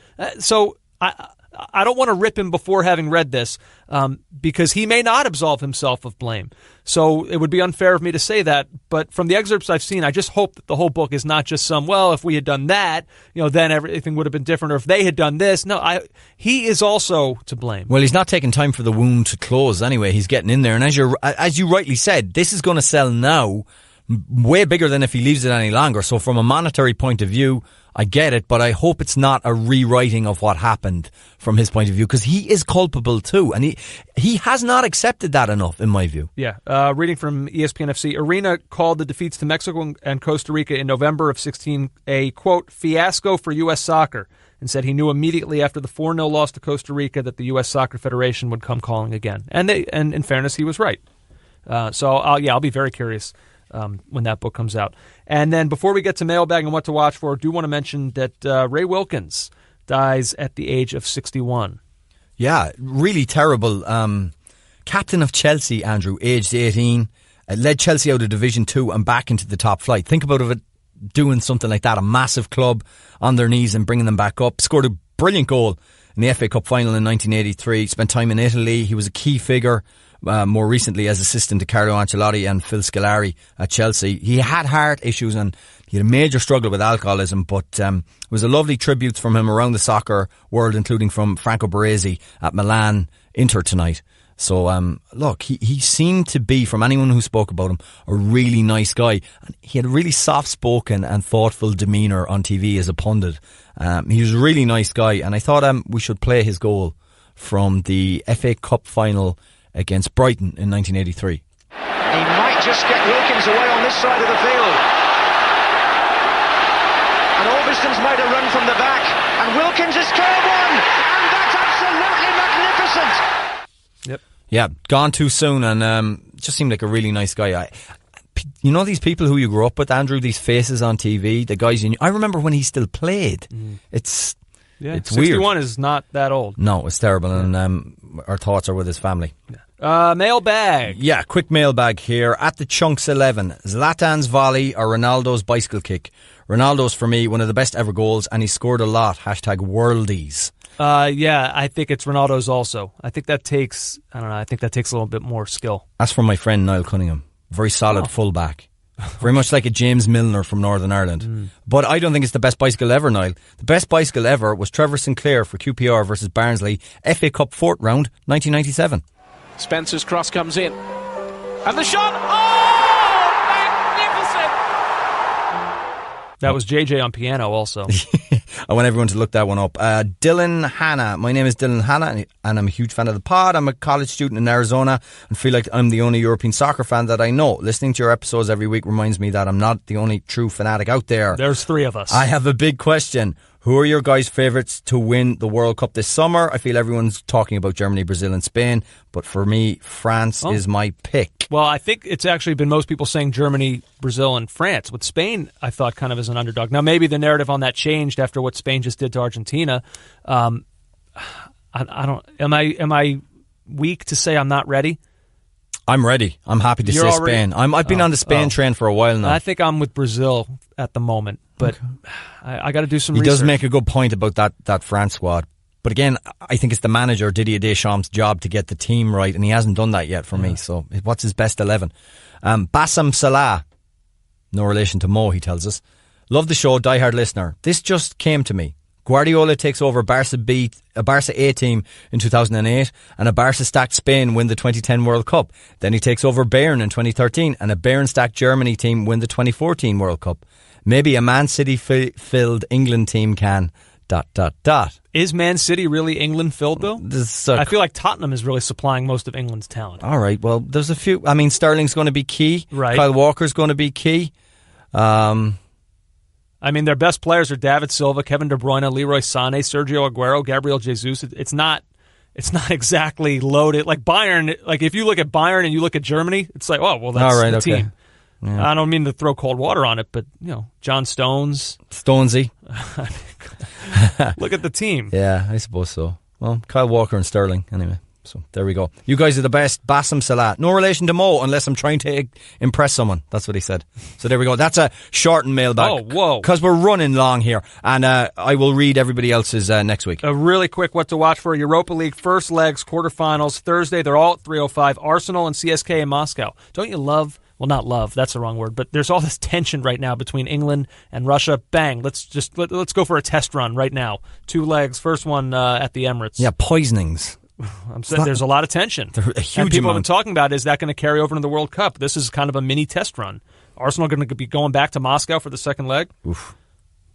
I don't want to rip him before having read this because he may not absolve himself of blame. So it would be unfair of me to say that. But from the excerpts I've seen, I just hope that the whole book is not just if we had done that, then everything would have been different. Or if they had done this. No, he is also to blame. Well, he's not taking time for the wound to close anyway. He's getting in there. And as you rightly said, this is going to sell now way bigger than if he leaves it any longer. So from a monetary point of view, I get it, but I hope it's not a rewriting of what happened from his point of view, because he is culpable too, and he has not accepted that enough, in my view. Yeah, reading from ESPN FC, Arena called the defeats to Mexico and Costa Rica in November of 16 a, quote, fiasco for U.S. soccer, and said he knew immediately after the 4-0 loss to Costa Rica that the U.S. Soccer Federation would come calling again. And in fairness, he was right. So I'll be very curious when that book comes out. And then before we get to mailbag and what to watch for, I do want to mention that Ray Wilkins dies at the age of 61. Yeah, really terrible. Captain of Chelsea, Andrew, aged 18, led Chelsea out of Division 2 and back into the top flight. Think about it doing something like that, a massive club on their knees and bringing them back up. Scored a brilliant goal in the FA Cup final in 1983. Spent time in Italy. He was a key figure. More recently as assistant to Carlo Ancelotti and Phil Scolari at Chelsea. He had heart issues and he had a major struggle with alcoholism, but it was a lovely tribute from him around the soccer world, including from Franco Baresi at Milan Inter tonight. So look, he seemed to be, from anyone who spoke about him, a really nice guy, and he had a really soft-spoken and thoughtful demeanour on TV as a pundit. He was a really nice guy, and I thought we should play his goal from the FA Cup final against Brighton in 1983. He might just get Wilkins away on this side of the field. And Augustins made a run from the back. And Wilkins has scored one. And that's absolutely magnificent. Yep. Yeah, gone too soon, and just seemed like a really nice guy. You know these people who you grew up with, Andrew, these faces on TV, the guys you knew. I remember when he still played. It's 61 weird. Is not that old. No, it's terrible, and our thoughts are with his family. Mailbag. Yeah, quick mailbag here. At the Chunks 11, Zlatan's volley or Ronaldo's bicycle kick? Ronaldo's, for me, one of the best ever goals, and he scored a lot. #worldies. Yeah, I think it's Ronaldo's also. I think that takes a little bit more skill. That's from my friend Niall Cunningham. Very solid fullback. Very much like a James Milner from Northern Ireland. But I don't think it's the best bicycle ever, Niall. The best bicycle ever was Trevor Sinclair for QPR versus Barnsley, FA Cup 4th round, 1997. Spencer's cross comes in. And the shot! Oh! Magnificent! That was JJ on piano also. I want everyone to look that one up. Dylan Hanna. My name is Dylan Hanna, and I'm a huge fan of the pod. I'm a college student in Arizona and feel like I'm the only European soccer fan that I know. Listening to your episodes every week reminds me that I'm not the only true fanatic out there. There's 3 of us. I have a big question. Who are your guys' favourites to win the World Cup this summer? I feel everyone's talking about Germany, Brazil and Spain, but for me, France is my pick. Well, I think it's actually been most people saying Germany, Brazil and France. With Spain, I thought kind of as an underdog. Now, maybe the narrative on that changed after what Spain just did to Argentina. I don't. Am I weak to say I'm not ready? I'm ready. I'm happy to say Spain. I've been on the Spain train for a while now. I think I'm with Brazil at the moment, but I got to do some research. He does make a good point about that France squad. But again, I think it's the manager, Didier Deschamps' job to get the team right, and he hasn't done that yet for me. So what's his best 11? Bassam Salah. No relation to Mo, he tells us. Love the show, diehard listener. This just came to me. Guardiola takes over a Barca A team in 2008 and a Barca stacked Spain win the 2010 World Cup. Then he takes over Bayern in 2013 and a Bayern stacked Germany team win the 2014 World Cup. Maybe a Man City filled England team can... ... Is Man City really England filled though? I feel like Tottenham is really supplying most of England's talent. All right, well, there's a few. I mean, Sterling's going to be key. Right. Kyle Walker's going to be key. I mean, their best players are David Silva, Kevin De Bruyne, Leroy Sané, Sergio Aguero, Gabriel Jesus. It's not exactly loaded. Like Bayern, like if you look at Bayern and you look at Germany, it's like, oh, well, that's the team. Yeah. I don't mean to throw cold water on it, but, John Stones. Stonesy. Look at the team. Yeah, I suppose so. Well, Kyle Walker and Sterling, anyway. So there we go. You guys are the best. Bassam Salah. No relation to Mo unless I'm trying to impress someone. That's what he said. So there we go. That's a shortened mailbag. Oh, whoa. Because we're running long here. And I will read everybody else's next week. A really quick what to watch for Europa League first legs, quarterfinals, Thursday. They're all at 3:05. Arsenal and CSK in Moscow. Don't you love... Well, not love, that's the wrong word, but there's all this tension right now between England and Russia. Bang, let's go for a test run right now. 2 legs, first one at the Emirates. Yeah, poisonings. I'm saying there's a lot of tension. A huge and people amount. have been talking about, is that going to carry over into the World Cup? This is kind of a mini test run. Arsenal going to be going back to Moscow for the second leg. Oof.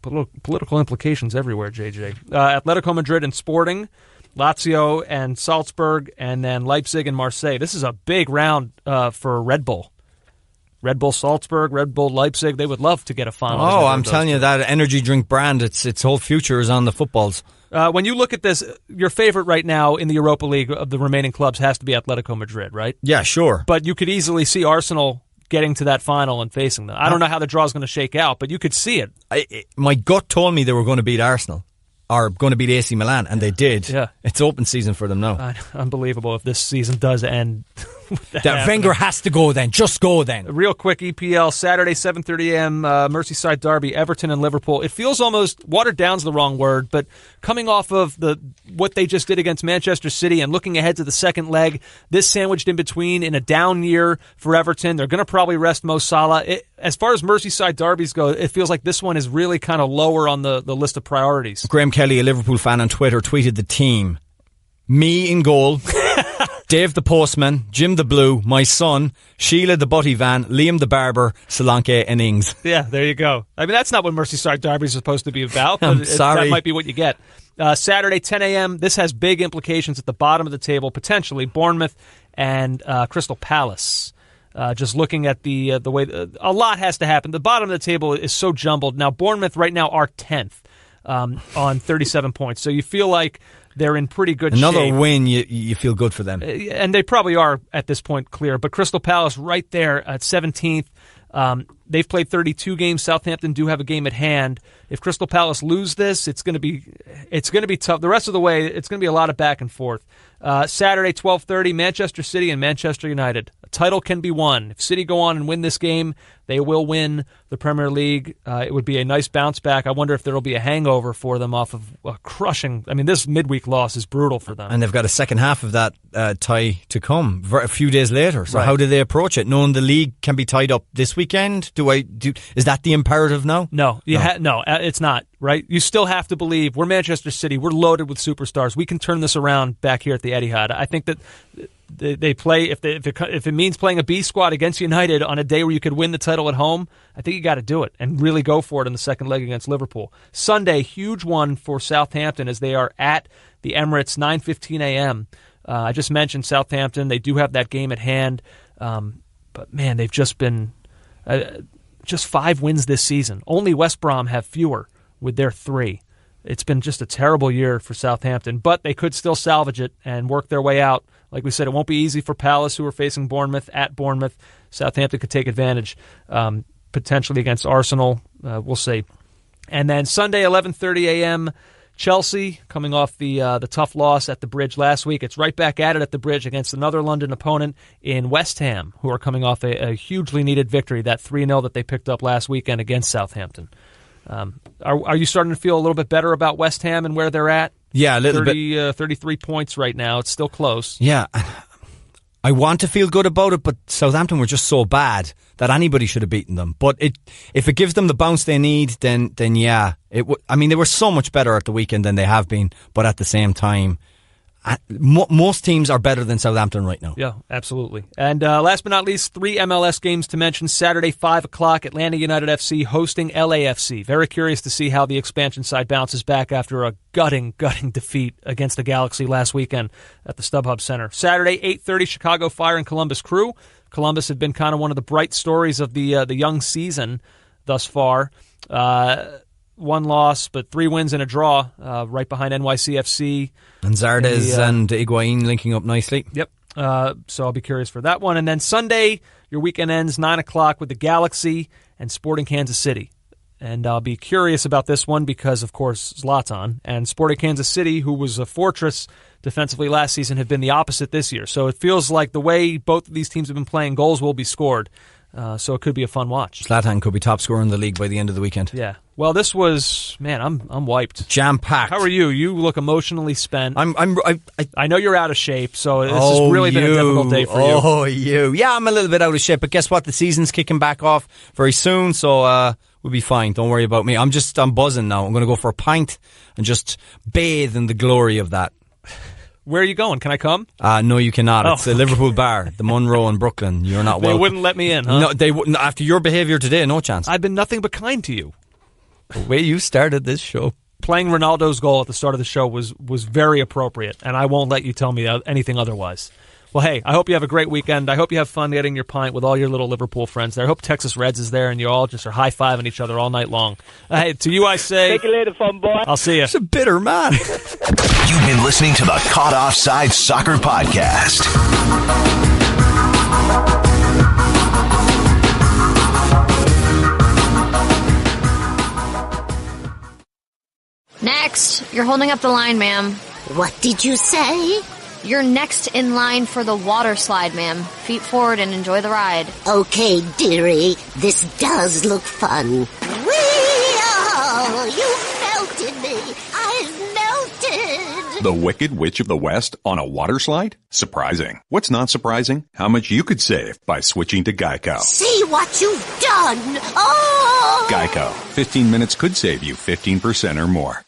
Political implications everywhere, JJ. Atletico Madrid and Sporting, Lazio and Salzburg, and then Leipzig and Marseille. This is a big round for Red Bull. Red Bull Salzburg, Red Bull Leipzig, they would love to get a final. Oh, I'm telling you, that energy drink brand, its whole future is on the footballs. When you look at this, your favorite right now in the Europa League of the remaining clubs has to be Atletico Madrid, right? Yeah, sure. But you could easily see Arsenal getting to that final and facing them. I don't know how the draw is going to shake out, but you could see it. My gut told me they were going to beat Arsenal. Are going to beat AC Milan, and they did. Yeah. It's open season for them now. Unbelievable if this season does end. That Wenger has to go then. Just go then. Real quick, EPL, Saturday, 7:30 a.m., Merseyside derby, Everton and Liverpool. It feels almost, watered down's the wrong word, but coming off of what they just did against Manchester City and looking ahead to the second leg, this sandwiched in between in a down year for Everton. They're going to probably rest Mo Salah. As far as Merseyside derbies go, it feels like this one is really kind of lower on the list of priorities. Graham Kelly, a Liverpool fan on Twitter, tweeted the team. Me in goal. Dave the postman, Jim the blue, my son, Sheila the butty van, Liam the barber, Solanke and Ings. Yeah, there you go. I mean, that's not what Merseyside derby is supposed to be about, but I'm sorry. That might be what you get. Saturday, 10 a.m., this has big implications at the bottom of the table, potentially Bournemouth and Crystal Palace. Just looking at the way a lot has to happen. The bottom of the table is so jumbled. Now, Bournemouth right now are 10th on 37 points, so you feel like they're in pretty good shape. Another win, you feel good for them. And they probably are at this point clear. But Crystal Palace right there at 17th. They've played 32 games. Southampton do have a game at hand. If Crystal Palace lose this, it's going to be tough. The rest of the way, it's going to be a lot of back and forth. Saturday, 12:30, Manchester City and Manchester United. A title can be won. If City go on and win this game, they will win the Premier League. It would be a nice bounce back. I wonder if there will be a hangover for them off of a crushing. I mean, this midweek loss is brutal for them. And they've got a second half of that tie to come a few days later. So right. How do they approach it? Knowing the league can be tied up this weekend, is that the imperative now? No, it's not. right? You still have to believe we're Manchester City. We're loaded with superstars. We can turn this around back here at the Etihad. I think that they play if it means playing a B squad against United on a day where you could win the title at home. I think you got to do it and really go for it in the second leg against Liverpool. Sunday, huge one for Southampton as they are at the Emirates, 9:15 a.m. I just mentioned Southampton. They do have that game at hand, but man, they've just been just 5 wins this season. Only West Brom have fewer with their 3. It's been just a terrible year for Southampton, but they could still salvage it and work their way out. Like we said, it won't be easy for Palace, who are facing Bournemouth at Bournemouth. Southampton could take advantage potentially against Arsenal. We'll see. And then Sunday, 11:30 a.m., Chelsea, coming off the tough loss at the Bridge last week. It's right back at it at the Bridge against another London opponent in West Ham, who are coming off a hugely needed victory, that 3-0 that they picked up last weekend against Southampton. Are you starting to feel a little bit better about West Ham and where they're at? Yeah, a little bit. 33 points right now. It's still close. Yeah. I want to feel good about it, but Southampton were just so bad that anybody should have beaten them. But if it gives them the bounce they need, then yeah. They were so much better at the weekend than they have been, but at the same time, most teams are better than Southampton right now. Yeah, absolutely. And last but not least, 3 MLS games to mention. Saturday, 5 o'clock, Atlanta United FC hosting LAFC. Very curious to see how the expansion side bounces back after a gutting defeat against the Galaxy last weekend at the StubHub Center. Saturday, 8:30, Chicago Fire and Columbus Crew. Columbus have been kind of one of the bright stories of the young season thus far. 1 loss, but 3 wins and a draw, right behind NYCFC. And Zardes and Higuain linking up nicely. Yep. So I'll be curious for that one. And then Sunday, your weekend ends 9 o'clock with the Galaxy and Sporting Kansas City. And I'll be curious about this one because, of course, Zlatan and Sporting Kansas City, who was a fortress defensively last season, have been the opposite this year. So it feels like the way both of these teams have been playing, goals will be scored. So it could be a fun watch. Zlatan could be top scorer in the league by the end of the weekend. Yeah. Well, this was, man, I'm wiped. Jam-packed. How are you? You look emotionally spent. I know you're out of shape, so this has really been a difficult day for you. Oh, you. Yeah, I'm a little bit out of shape, but guess what? The season's kicking back off very soon, so we'll be fine. Don't worry about me. I'm buzzing now. I'm going to go for a pint and just bathe in the glory of that. Where are you going? Can I come? No, you cannot. It's a Liverpool bar, the Monroe in Brooklyn. You're not welcome. They wouldn't let me in, huh? No, they wouldn't. After your behaviour today, no chance. I've been nothing but kind to you. The way you started this show. Playing Ronaldo's goal at the start of the show was very appropriate, and I won't let you tell me anything otherwise. Well, hey, I hope you have a great weekend. I hope you have fun getting your pint with all your little Liverpool friends there. I hope Texas Reds is there and you all just are high-fiving each other all night long. Hey, to you I say... Take it later, fun boy. I'll see you. It's a bitter man. You've been listening to the Caught Offside Soccer Podcast. Next. You're holding up the line, ma'am. What did you say? You're next in line for the water slide, ma'am. Feet forward and enjoy the ride. Okay, dearie. This does look fun. Whee! You melted me. I've melted. The Wicked Witch of the West on a water slide? Surprising. What's not surprising? How much you could save by switching to Geico. See what you've done. Oh! Geico. 15 minutes could save you 15% or more.